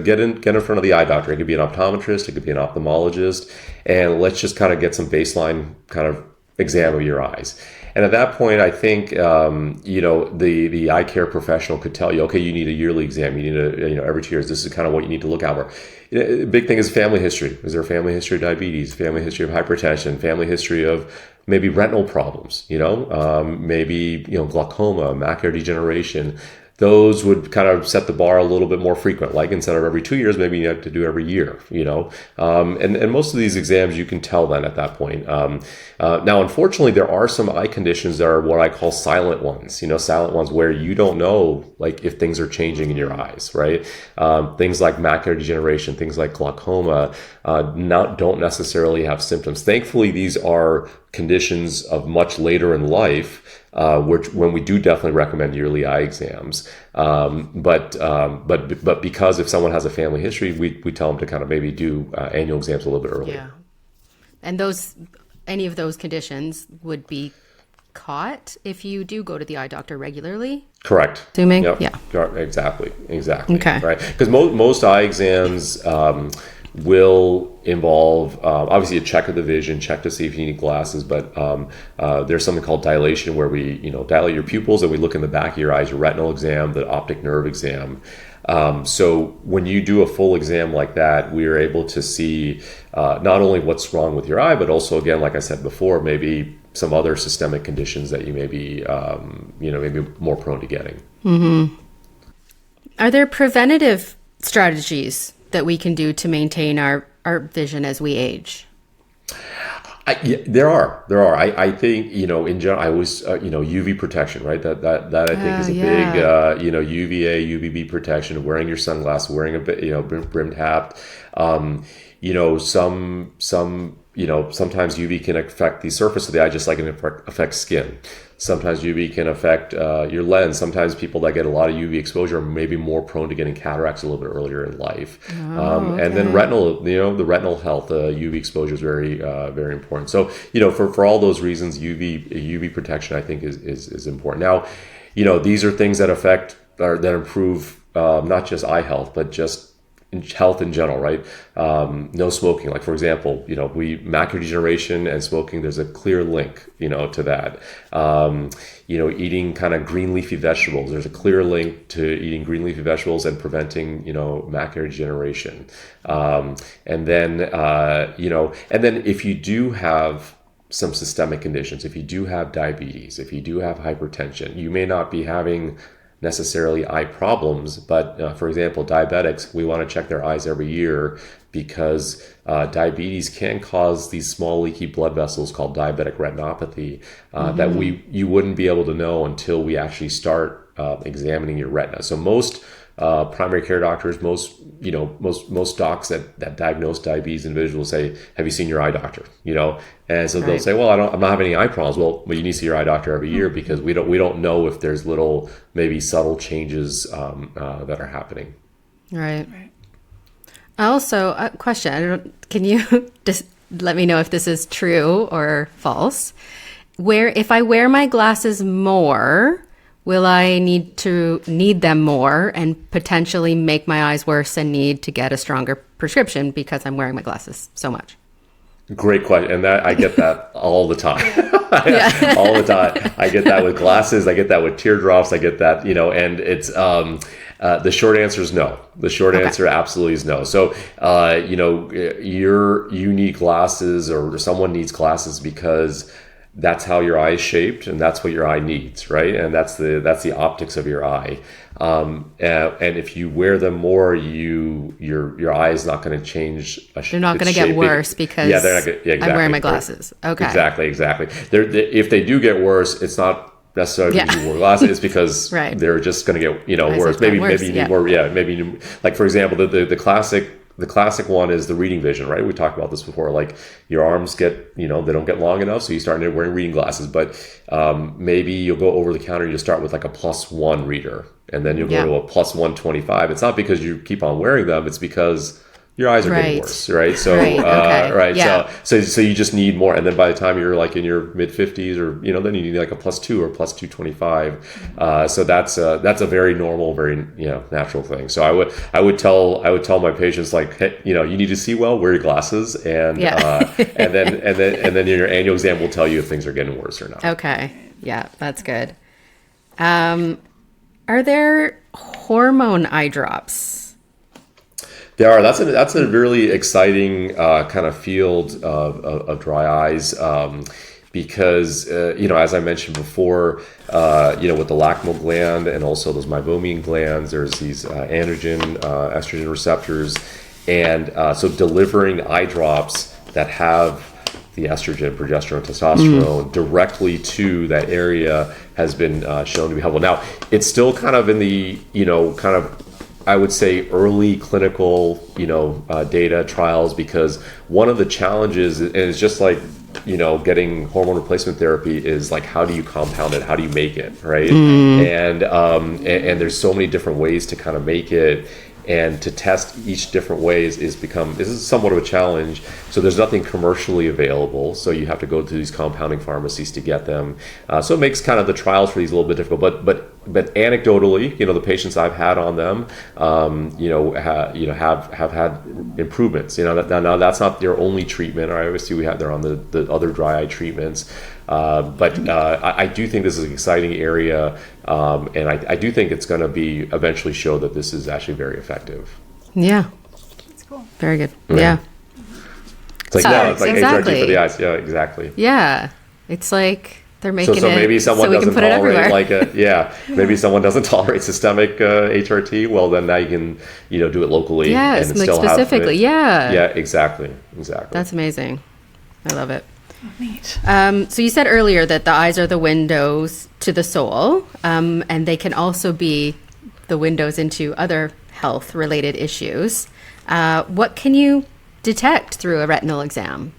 get in front of the eye doctor, it could be an optometrist, it could be an ophthalmologist, and let's just kind of get some baseline kind of exam of your eyes. And at that point, I think, the eye care professional could tell you, okay, you need a yearly exam. You need every 2 years, this is kind of what you need to look out for. A big thing is family history. Is there a family history of diabetes, family history of hypertension, family history of maybe retinal problems, maybe, glaucoma, macular degeneration? Those would kind of set the bar a little bit more frequent. Like instead of every 2 years, maybe you have to do every year, and most of these exams you can tell then at that point. Now, unfortunately, there are some eye conditions that are what I call silent ones, silent ones where you don't know like if things are changing in your eyes, right? Things like macular degeneration, things like glaucoma, don't necessarily have symptoms. Thankfully, these are conditions of much later in life, when we do definitely recommend yearly eye exams. But because if someone has a family history, we tell them to kind of maybe do annual exams a little bit earlier.
Yeah. And any of those conditions would be caught if you do go to the eye doctor regularly?
Correct.
Assuming?
Yep.
Yeah.
Exactly.
Okay.
Right. Because most eye exams will involve obviously a check of the vision, check to see if you need glasses, but there's something called dilation where we dilate your pupils and we look in the back of your eyes, your retinal exam, the optic nerve exam. So when you do a full exam like that, we are able to see not only what's wrong with your eye, but also, again, like I said before, maybe some other systemic conditions that you may be maybe more prone to getting.
Mm-hmm. Are there preventative strategies that we can do to maintain our vision as we age?
There are. I think, in general, I always, UV protection, right? That I think is a big, UVA, UVB protection, wearing your sunglasses, wearing a brimmed hat. Sometimes UV can affect the surface of the eye just like it affects skin. Sometimes UV can affect your lens. Sometimes people that get a lot of UV exposure are maybe more prone to getting cataracts a little bit earlier in life. Okay. And then retinal, the retinal health, UV exposure is very, very important. So, for all those reasons, UV protection I think is important. Now, these are things that that improve not just eye health, but just health in general, right? No smoking, like for example, macular degeneration and smoking, there's a clear link, to that. Eating kind of green leafy vegetables, there's a clear link to eating green leafy vegetables and preventing, macular degeneration. And then if you do have some systemic conditions, if you do have diabetes, if you do have hypertension, you may not be having necessarily eye problems, but for example, diabetics, we want to check their eyes every year because diabetes can cause these small leaky blood vessels called diabetic retinopathy that you wouldn't be able to know until we actually start examining your retina. So most primary care doctors, most docs that diagnose diabetes individuals say, have you seen your eye doctor? And so they'll say, well, I'm not having any eye problems. Well, you need to see your eye doctor every year because we don't know if there's little, maybe subtle changes that are happening.
Right. Also, a question, can you just let me know if this is true or false? If I wear my glasses more, will I need them more and potentially make my eyes worse and need to get a stronger prescription because I'm wearing my glasses so much?
Great question. And I get that all the time. All the time. I get that with glasses. I get that with teardrops. I get that, and it's, the short answer is no. The short answer absolutely is no. So, you need glasses or someone needs glasses because that's how your eye is shaped and that's what your eye needs, right? And that's the optics of your eye. And if you wear them more, your eye is not going to change.
They're not going to get worse because exactly. I'm wearing my glasses. Okay.
Exactly. If they do get worse, it's not necessarily because you wore glasses. It's because they're just going to get worse. Maybe you need more. Yeah. Maybe like for example, the classic one is the reading vision, right? We talked about this before. Like your arms get, they don't get long enough, so you start wearing reading glasses. But maybe you'll go over the counter. You start with like a +1 reader, and then you'll go to a +125. It's not because you keep on wearing them. It's because your eyes are getting
Right.
worse, right? So,
Right, okay.
right.
Yeah.
So you just need more. And then by the time you're like in your mid 50s or, then you need like a +2 or +225. So that's a very normal, very, natural thing. So I would tell my patients like, hey, you need to see well, wear your glasses. And, and then your annual exam will tell you if things are getting worse or not.
Okay. Yeah, that's good. Are there hormone eye drops?
There are. That's a really exciting kind of field of dry eyes because as I mentioned before, with the lacrimal gland and also those meibomian glands, there's these androgen, estrogen receptors, and so delivering eye drops that have the estrogen, progesterone, testosterone directly to that area has been shown to be helpful. Now, it's still kind of in the I would say early clinical, data trials, because one of the challenges, and it's just like, getting hormone replacement therapy, is like, how do you compound it? How do you make it, right? And there's so many different ways to kind of make it. And to test each different ways this is somewhat of a challenge. So there's nothing commercially available. So you have to go to these compounding pharmacies to get them. So it makes kind of the trials for these a little bit difficult. But anecdotally, the patients I've had on them, have had improvements. Now that's not their only treatment. Or obviously they're on the other dry eye treatments. But I do think this is an exciting area, and I do think it's going to be eventually show that this is actually very effective.
Yeah.
That's cool.
Very good. Yeah.
It's like, it's like
exactly.
HRT for the eyes. Yeah, exactly.
Yeah. It's like they're making
so maybe someone
we can
doesn't
put it
tolerate
everywhere.
maybe someone doesn't tolerate systemic HRT. Well, then now you can do it locally.
Yes,
and
like
still
specifically.
have it. Yeah, exactly.
That's amazing. I love it.
Neat.
So you said earlier that the eyes are the windows to the soul, and they can also be the windows into other health-related issues. What can you detect through a retinal exam?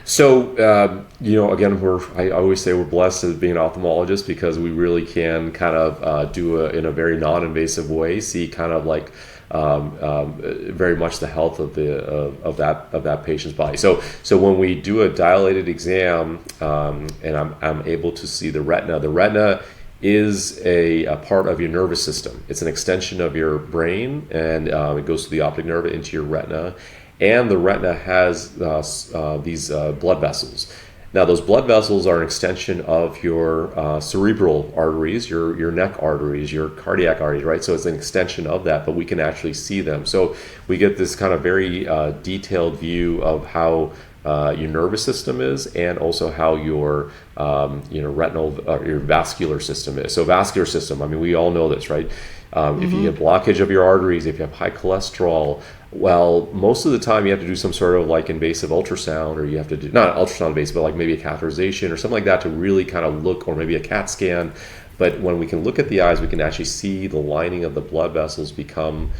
So, again, I always say we're blessed as being an ophthalmologist, because we really can kind of do in a very non-invasive way, see kind of like very much the health of that patient's body. So when we do a dilated exam, and I'm able to see the retina. The retina is a part of your nervous system. It's an extension of your brain, and it goes through the optic nerve into your retina. And the retina has these blood vessels. Now, those blood vessels are an extension of your cerebral arteries, your neck arteries, your cardiac arteries, right? So it's an extension of that, but we can actually see them. So we get this kind of very detailed view of how your nervous system is, and also how your retinal, your vascular system is. So vascular system, I mean, we all know this, right? If you get blockage of your arteries, if you have high cholesterol, well, most of the time you have to do some sort of like invasive ultrasound, or you have to do, not ultrasound invasive, but like maybe a catheterization or something like that, to really kind of look, or maybe a CAT scan. But when we can look at the eyes, we can actually see the lining of the blood vessels become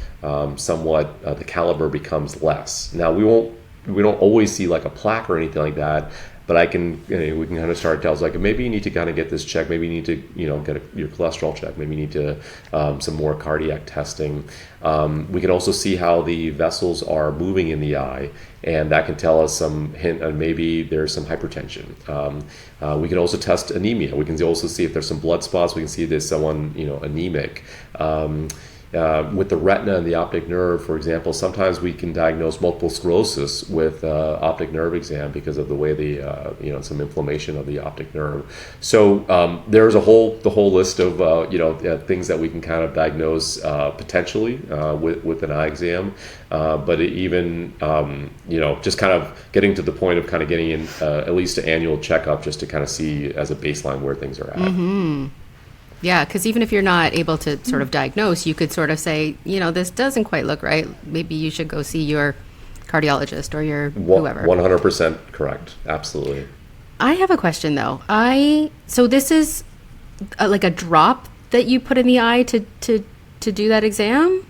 somewhat, the caliber becomes less. Now, we don't always see like a plaque or anything like that, but we can kind of start tells like, maybe you need to kind of get this checked, maybe you need to get your cholesterol checked, maybe you need to some more cardiac testing. We can also see how the vessels are moving in the eye, and that can tell us some hint of maybe there's some hypertension. We can also test anemia. We can also see if there's some blood spots. We can see if there's someone anemic. With the retina and the optic nerve, for example, sometimes we can diagnose multiple sclerosis with optic nerve exam because of the way some inflammation of the optic nerve. So there's the whole list of things that we can kind of diagnose potentially with an eye exam. But even just kind of getting to the point of kind of getting in at least an annual checkup, just to kind of see as a baseline where things are at. Mm-hmm.
Yeah, because even if you're not able to sort of diagnose, you could sort of say, this doesn't quite look right. Maybe you should go see your cardiologist or your whoever.
100% correct. Absolutely.
I have a question, though. So this is like a drop that you put in the eye to do that exam?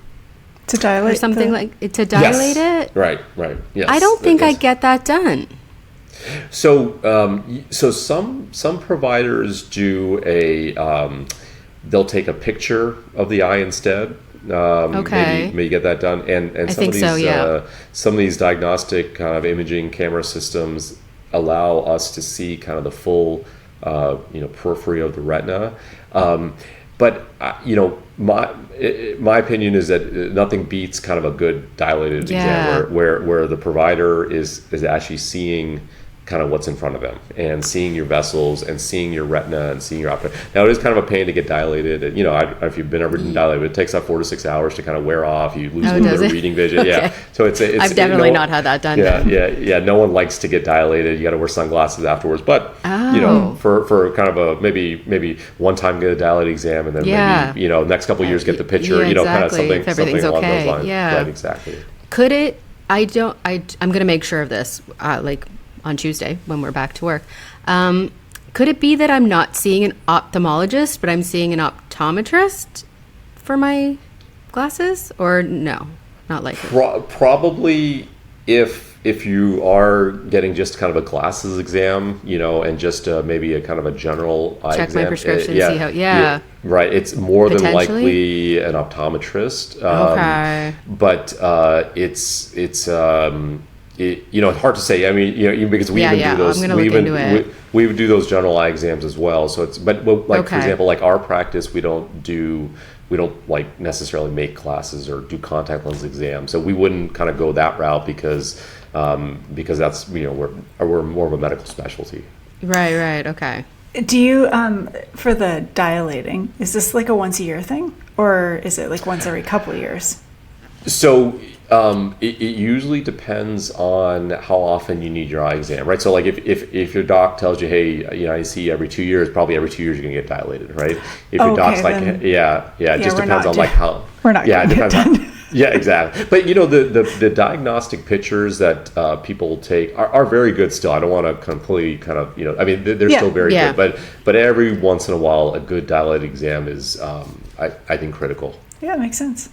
To dilate?
Or something to dilate it?
Right. Yes.
I don't think I get that done.
So some providers do they'll take a picture of the eye instead, Maybe get that done. And some of these diagnostic kind of imaging camera systems allow us to see kind of the full periphery of the retina. But my opinion is that nothing beats kind of a good dilated exam where the provider is actually seeing kind of what's in front of them and seeing your vessels and seeing your retina and seeing your optic. Now it is kind of a pain to get dilated. And, if you've been ever dilated, it takes up 4 to 6 hours to kind of wear off. You lose a little bit of reading vision. Okay. Yeah. So it's
I've definitely not had that done.
Yeah. No one likes to get dilated. You got to wear sunglasses afterwards. But for kind of a maybe one time get a dilated exam and then maybe next couple of years get the picture.
Exactly.
Kind of something along those lines.
Yeah.
Right. Exactly.
Could it? I'm going to make sure of this. On Tuesday when we're back to work. Could it be that I'm not seeing an ophthalmologist, but I'm seeing an optometrist for my glasses? Or no, not likely?
Probably if you are getting just kind of a glasses exam, and just maybe a kind of a general eye
check
exam.
My prescription, see how,
right. It's more than likely an optometrist.
Okay.
But it's hard to say. I mean, because we even do those. We would do those general eye exams as well. So it's, but for example, like our practice, we don't like necessarily make classes or do contact lens exams. So we wouldn't kind of go that route because that's we're more of a medical specialty.
Right. Okay.
Do you for the dilating? Is this like a once a year thing, or is it like once every couple of years?
So it usually depends on how often you need your eye exam, right? So like if your doc tells you, hey, I see every 2 years, probably every 2 years you're gonna get dilated, right? If your doc's like, it just depends on like how.
We're not.
Yeah, it depends on. Yeah, exactly. But the diagnostic pictures that people take are very good still. I don't want to completely kind of they're still very good. But every once in a while, a good dilated exam is I think critical.
Yeah, it makes sense.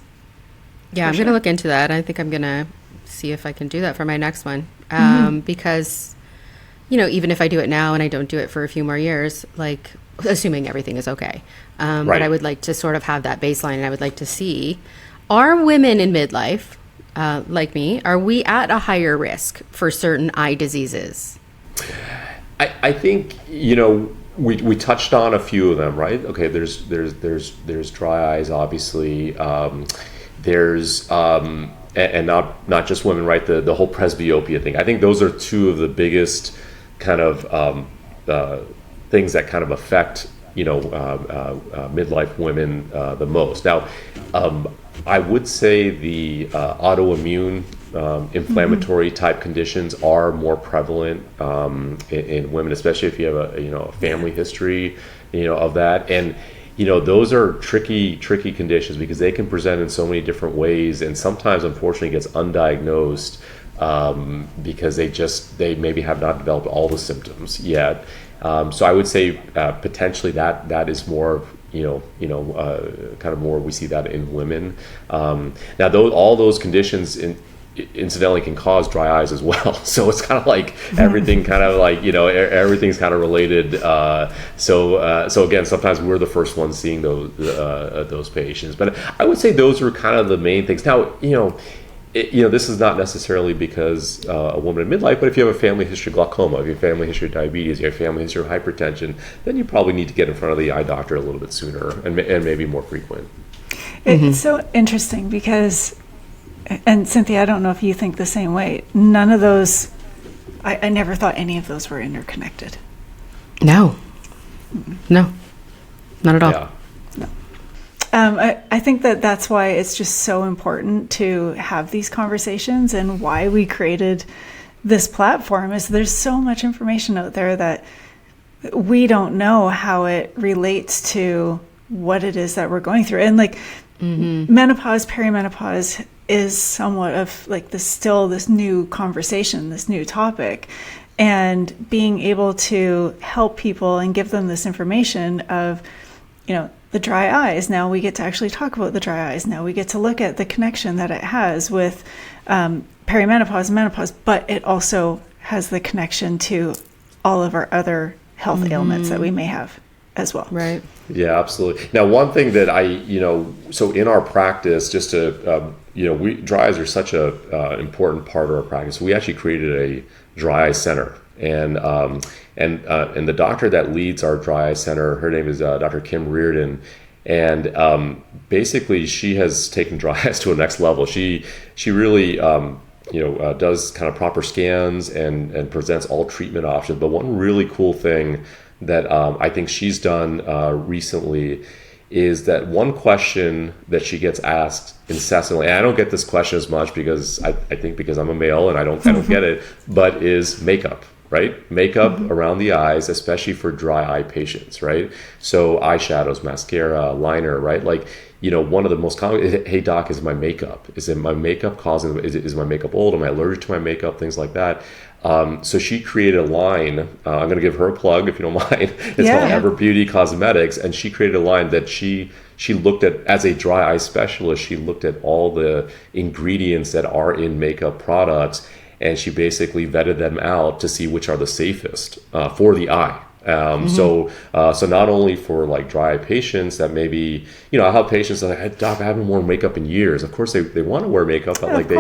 Yeah, I'm going to look into that. I think I'm going to see if I can do that for my next one. Because, even if I do it now and I don't do it for a few more years, like assuming everything is okay. Right. But I would like to sort of have that baseline, and I would like to see, are women in midlife, like me, are we at a higher risk for certain eye diseases?
I think, we touched on a few of them, right? Okay, there's dry eyes, obviously. There's and not just women, right? The whole presbyopia thing. I think those are two of the biggest kind of things that kind of affect midlife women the most. Now, I would say the autoimmune inflammatory type conditions are more prevalent in women, especially if you have a family history of that. And those are tricky conditions because they can present in so many different ways, and sometimes, unfortunately, gets undiagnosed because they maybe have not developed all the symptoms yet. So I would say potentially that is more, kind of more we see that in women. Now, all those conditions incidentally can cause dry eyes as well, so it's kind of like everything kind of like everything's kind of related. So again, sometimes we're the first ones seeing those patients, but I would say those are kind of the main things. Now this is not necessarily because a woman in midlife, but if you have a family history of glaucoma, if you have a family history of diabetes, you have a family history of hypertension, then you probably need to get in front of the eye doctor a little bit sooner and maybe more frequent.
It's so interesting because, and Cynthia, I don't know if you think the same way. None of those, I never thought any of those were interconnected.
No, not at all.
Yeah. No. I think that's why it's just so important to have these conversations, and why we created this platform is there's so much information out there that we don't know how it relates to what it is that we're going through. And like menopause, perimenopause is somewhat of like this new conversation, this new topic, and being able to help people and give them this information of, the dry eyes. Now we get to actually talk about the dry eyes. Now we get to look at the connection that it has with perimenopause, menopause, but it also has the connection to all of our other health ailments that we may have. as well.
Right.
Yeah, absolutely. Now, one thing that so in our practice, just to, dry eyes are such a important part of our practice. We actually created a dry eye center, and the doctor that leads our dry eye center, her name is Dr. Kim Reardon, and basically she has taken dry eyes to a next level. She really does kind of proper scans and presents all treatment options. But one really cool thing that I think she's done recently is that one question that she gets asked incessantly, and I don't get this question as much because I think because I'm a male and I don't get it, but is makeup, right? Makeup around the eyes, especially for dry eye patients, right? So eyeshadows, mascara, liner, right? Like, one of the most common, hey doc, is my makeup? Is it my makeup causing, is my makeup old? Am I allergic to my makeup? Things like that. So she created a line. I'm going to give her a plug if you don't mind. It's called Ever Beauty Cosmetics, and she created a line that she looked at as a dry eye specialist. She looked at all the ingredients that are in makeup products, and she basically vetted them out to see which are the safest for the eye. So not only for like dry eye patients that maybe, I have patients that are like, hey, doc, I haven't worn makeup in years. Of course they want to wear makeup, but like they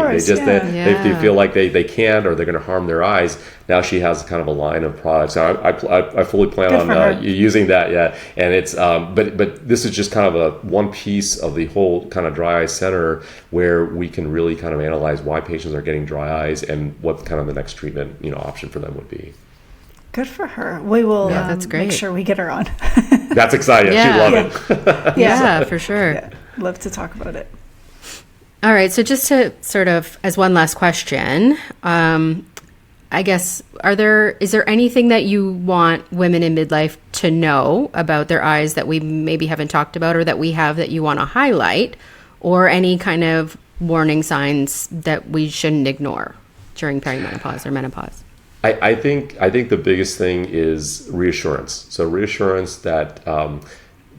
feel like they can't, or they're going to harm their eyes. Now she has kind of a line of products. I fully plan on using that. Yeah. And it's, but this is just kind of a one piece of the whole kind of dry eye center where we can really kind of analyze why patients are getting dry eyes and what kind of the next treatment, option for them would be.
Good for her. We will
that's great.
Make sure we get her on.
That's exciting. She'd love it.
Yeah, for sure.
Yeah. Love to talk about it.
All right. So just to sort of, as one last question, I guess, is there anything that you want women in midlife to know about their eyes that we maybe haven't talked about, or that we have that you want to highlight, or any kind of warning signs that we shouldn't ignore during perimenopause or menopause?
I think the biggest thing is reassurance. So reassurance that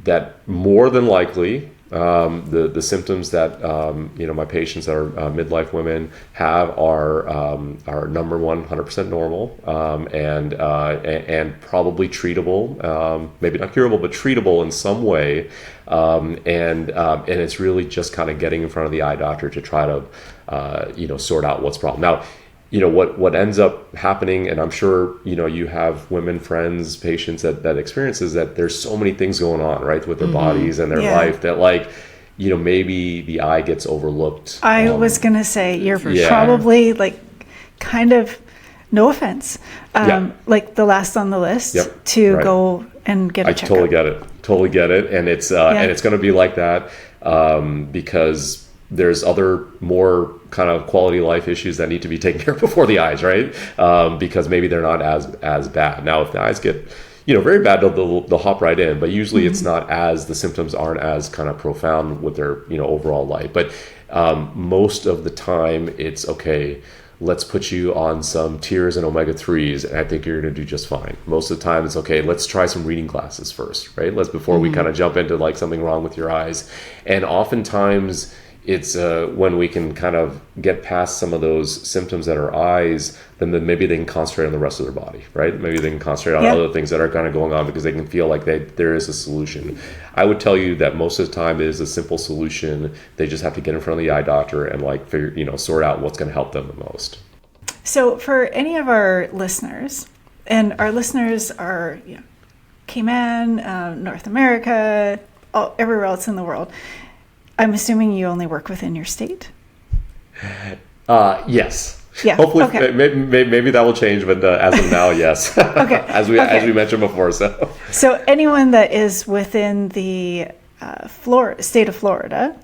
that more than likely the symptoms that my patients that are midlife women have are number one, 100% normal, and probably treatable, maybe not curable, but treatable in some way, and it's really just kind of getting in front of the eye doctor to try to sort out what's problem. Now, what ends up happening, and I'm sure, you have women, friends, patients that experiences that there's so many things going on, right, with their bodies and their life that maybe the eye gets overlooked.
I was going to say, you're probably kind of, no offense, like the last on the list to go and get a checkup.
Totally get it. And it's, and it's going to be like that because there's other more kind of quality of life issues that need to be taken care of before the eyes, right? Because maybe they're not as bad. Now, if the eyes get, very bad, they'll hop right in. But usually it's not the symptoms aren't as kind of profound with their, overall life. But most of the time it's okay. Let's put you on some tears and omega-3s, and I think you're going to do just fine. Most of the time it's okay. Let's try some reading glasses first, right? Before we kind of jump into like something wrong with your eyes. And oftentimes it's when we can kind of get past some of those symptoms that are eyes, then maybe they can concentrate on the rest of their body, right? Maybe they can concentrate on other things that are kind of going on because they can feel like there is a solution. I would tell you that most of the time it is a simple solution. They just have to get in front of the eye doctor and figure, sort out what's going to help them the most.
So for any of our listeners, and our listeners are Cayman, North America, everywhere else in the world, I'm assuming you only work within your state?
Yes.
Yeah.
Hopefully,
okay.
maybe that will change, but as of now, yes.
Okay.
as we mentioned before, so.
So anyone that is within the state of Florida,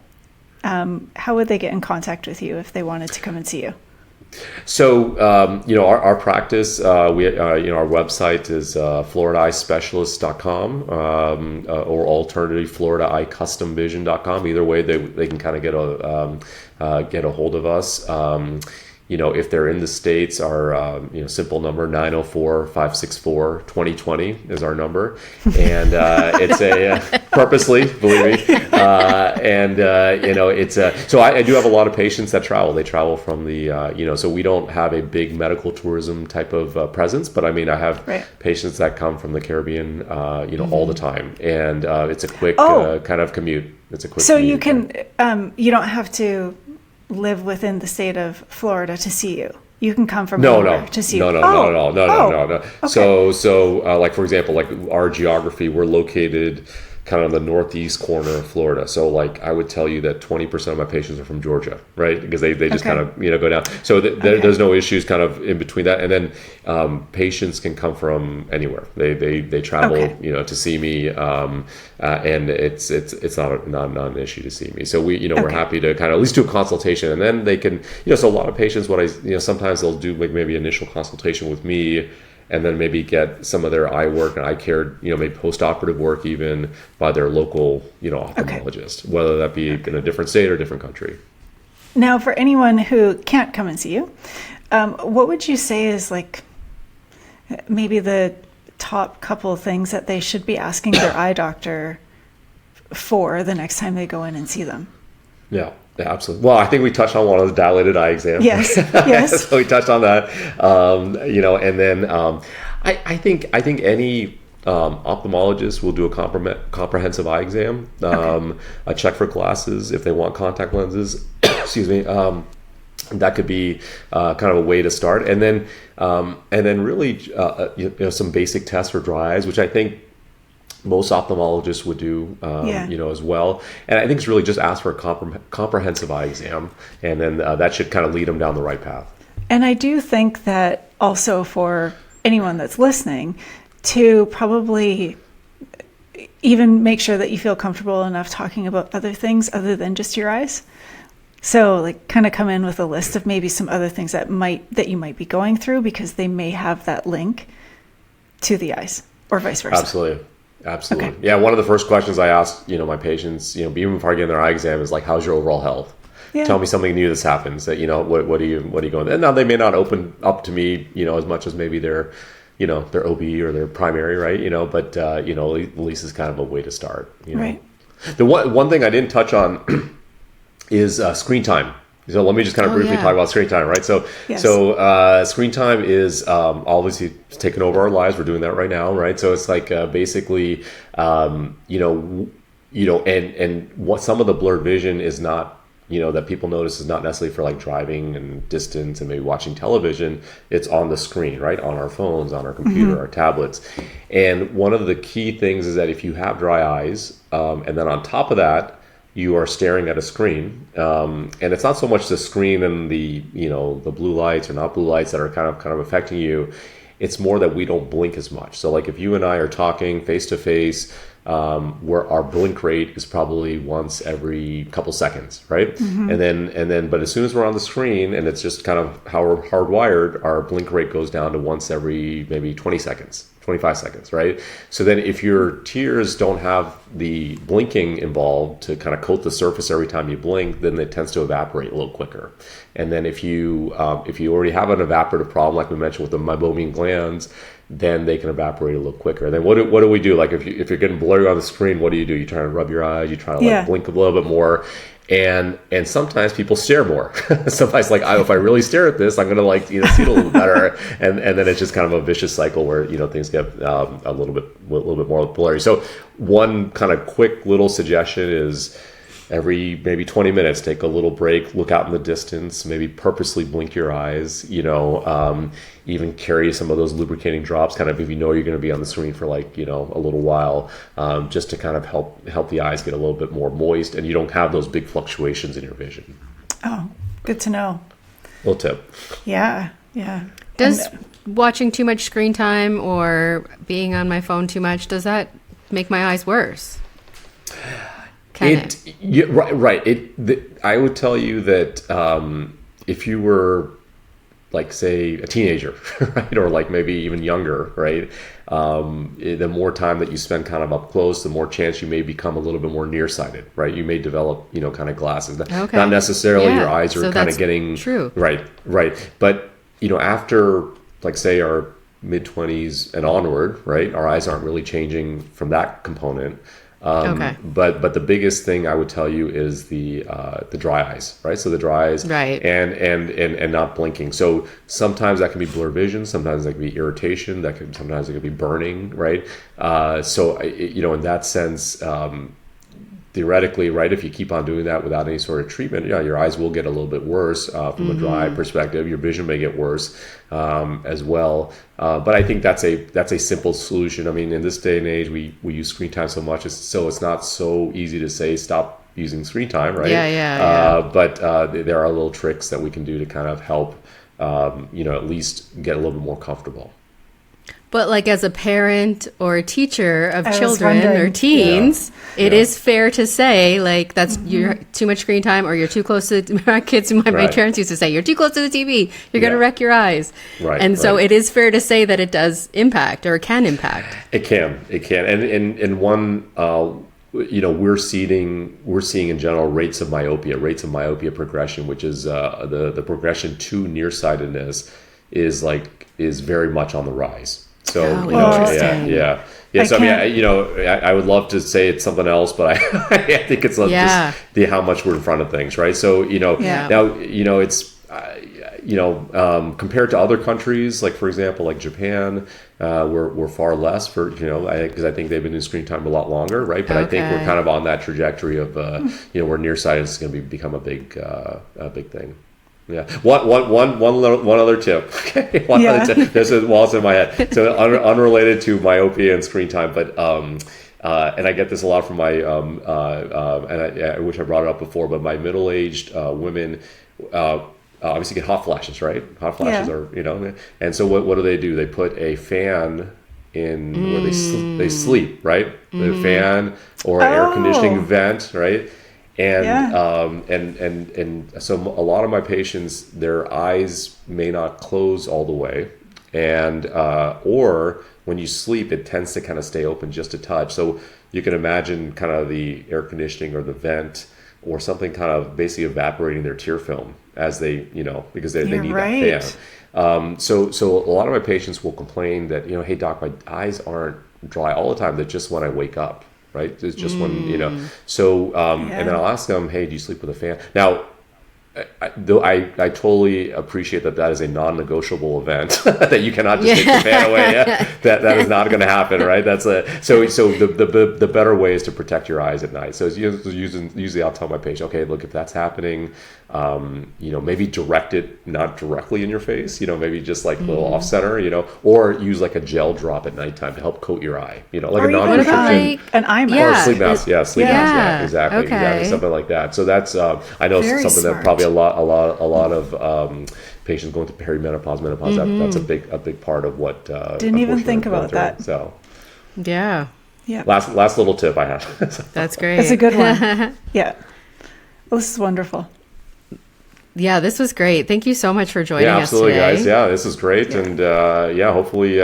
how would they get in contact with you if they wanted to come and see you?
So, our practice, our website is floridaeyespecialist.com, or alternatively floridaeyecustomvision.com. Either way, they can kind of get a hold of us. if they're in the States, our simple number 904-564-2020 is our number, and it's a purposely, believe me, it's so I do have a lot of patients that travel. They travel from the so we don't have a big medical tourism type of presence, but I have patients that come from the Caribbean, all the time, and it's a quick kind of commute. It's a quick.
So
commute,
you can you don't have to live within the state of Florida to see you. You can come from anywhere to see you.
No.
Okay.
So like, for example, like our geography, we're located kind of in the northeast corner of Florida. So like I would tell you that 20% of my patients are from Georgia, right? Because they just kind of go down. So there's no issues kind of in between that. And then patients can come from anywhere. They travel to see me, and it's not an issue to see me. So we're happy to kind of at least do a consultation, and then they can so a lot of patients sometimes they'll do like maybe initial consultation with me, and then maybe get some of their eye work and eye care, maybe post-operative work even by their local, ophthalmologist, whether that be in a different state or different country.
Now, for anyone who can't come and see you, what would you say is like maybe the top couple of things that they should be asking their eye doctor for the next time they go in and see them? Yeah,
absolutely. Well, I think we touched on one of the dilated eye exams.
Yes.
So we touched on that, and then I think any ophthalmologist will do a comprehensive eye exam, a check for glasses if they want contact lenses. Excuse me. That could be kind of a way to start, and then really some basic tests for dry eyes, which I think most ophthalmologists would do, as well. And I think it's really just ask for a comprehensive eye exam, and then that should kind of lead them down the right path.
And I do think that also for anyone that's listening, to probably even make sure that you feel comfortable enough talking about other things other than just your eyes. So like kind of come in with a list of maybe some other things that you might be going through, because they may have that link to the eyes or vice versa.
Absolutely. Okay. Yeah, one of the first questions I ask, my patients, even before I get their eye exam is like, how's your overall health? Yeah. Tell me something new that's happened. That what are you going? And now they may not open up to me, as much as maybe their OB or their primary, right? But at least it's kind of a way to start.
Right.
The one thing I didn't touch on is screen time. So let me just kind of briefly talk about screen time, right? So screen time is obviously taking over our lives. We're doing that right now, right? So it's like basically, and what some of the blurred vision is not, that people notice is not necessarily for like driving and distance and maybe watching television. It's on the screen, right? On our phones, on our computer, our tablets. And one of the key things is that if you have dry eyes, and then on top of that, you are staring at a screen, and it's not so much the screen and the the blue lights or not blue lights that are kind of affecting you. It's more that we don't blink as much. So like if you and I are talking face to face, where our blink rate is probably once every couple seconds, right? And then but as soon as we're on the screen, and it's just kind of how we're hardwired, our blink rate goes down to once every maybe 20 seconds. 25 seconds, right? So then if your tears don't have the blinking involved to kind of coat the surface every time you blink, then it tends to evaporate a little quicker. And then if you already have an evaporative problem, like we mentioned with the meibomian glands, then they can evaporate a little quicker. And then what do we do? Like if you're getting blurry on the screen, what do? You try to rub your eyes, you try to blink a little bit more. And sometimes people stare more. Sometimes like if I really stare at this, I'm gonna see it a little better. And then it's just kind of a vicious cycle where things get a little bit more blurry. So one kind of quick little suggestion is every maybe 20 minutes, take a little break, look out in the distance, maybe purposely blink your eyes, even carry some of those lubricating drops, kind of if you're going to be on the screen for a little while, just to kind of help the eyes get a little bit more moist, and you don't have those big fluctuations in your vision.
Oh, good to know.
Little tip.
Yeah.
Does watching too much screen time or being on my phone too much, does that make my eyes worse?
Right. I would tell you that if you were like say a teenager, right? Or like maybe even younger, right? The more time that you spend kind of up close, the more chance you may become a little bit more nearsighted, right? You may develop, kind of glasses. Not necessarily your eyes are kind of getting
true.
Right. But, after like say our mid-20s and onward, right? Our eyes aren't really changing from that component. But the biggest thing I would tell you is the dry eyes, right? So the dry eyes,
right,
and not blinking. So sometimes that can be blurred vision, sometimes that can be irritation, sometimes it can be burning, right? So in that sense, theoretically, right, if you keep on doing that without any sort of treatment, your eyes will get a little bit worse from a dry perspective. Your vision may get worse as well. But I think that's a simple solution. I mean, in this day and age, we use screen time so much, so it's not so easy to say stop using screen time, right? But there are little tricks that we can do to kind of help, at least get a little bit more comfortable.
But like as a parent or a teacher of children or teens, it is fair to say like that's you're too much screen time, or you're too close to my kids. My parents used to say, you're too close to the TV. You're going to wreck your eyes. And so it is fair to say that it does impact or can impact. It can.
And one, we're seeing in general rates of myopia progression, which is the progression to nearsightedness is very much on the rise. So, So I would love to say it's something else, but I think it's just how much we're in front of things, right? So, now, it's, compared to other countries, like for example, like Japan, we're far less because I think they've been in screen time a lot longer, right? But I think we're kind of on that trajectory of, where nearsightedness is going to become a big thing. Yeah. One other tip. Okay. Other tip. This is while it's in my head. So unrelated to myopia and screen time, but and I get this a lot from my and I wish I brought it up before, but my middle-aged women obviously get hot flashes, right? Hot flashes are and so what do? They put a fan in where they sleep, right? The fan or air conditioning vent, right? And so a lot of my patients, their eyes may not close all the way, and or when you sleep, it tends to kind of stay open just a touch. So you can imagine kind of the air conditioning or the vent or something kind of basically evaporating their tear film as they, because they need that fan. So a lot of my patients will complain that, hey doc, my eyes aren't dry all the time. They're just when I wake up. Right, it's just when So, and then I'll ask them, "Hey, do you sleep with a fan?" Now, I totally appreciate that is a non-negotiable event that you cannot just take the fan away. That is not going to happen, right? That's so the better way is to protect your eyes at night. So usually I'll tell my patient, okay, look, if that's happening, maybe direct it not directly in your face, maybe just like a little off center, or use like a gel drop at nighttime to help coat your eye, like
or
a non-prescription,
an eye mask,
or sleep mask, sleep mask, exactly, something like that. So that's I know very something smart. That probably a lot of patients going through perimenopause, menopause. That's a big part of what.
Didn't even think about that.
So,
yeah.
Last little tip I have.
That's great.
That's a good one. Yeah. Well, this is wonderful.
Yeah, this was great. Thank you so much for joining us
absolutely,
today.
Guys. Yeah, this is great, and hopefully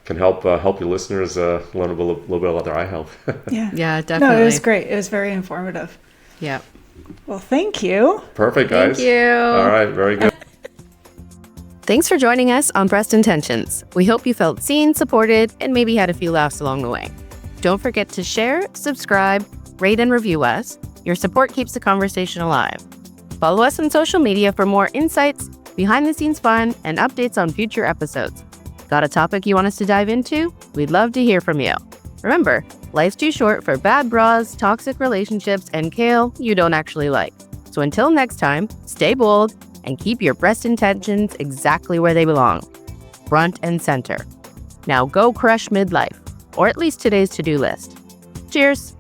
can help your listeners learn a little bit about their eye health.
Yeah, definitely.
No, it was great. It was very informative.
Yeah.
Well, thank you.
Perfect, guys.
Thank you.
All right, very good.
Thanks for joining us on Breast Intentions. We hope you felt seen, supported, and maybe had a few laughs along the way. Don't forget to share, subscribe, rate, and review us. Your support keeps the conversation alive. Follow us on social media for more insights, behind-the-scenes fun, and updates on future episodes. Got a topic you want us to dive into? We'd love to hear from you. Remember, life's too short for bad bras, toxic relationships, and kale you don't actually like. So until next time, stay bold and keep your breast intentions exactly where they belong, front and center. Now go crush midlife, or at least today's to-do list. Cheers!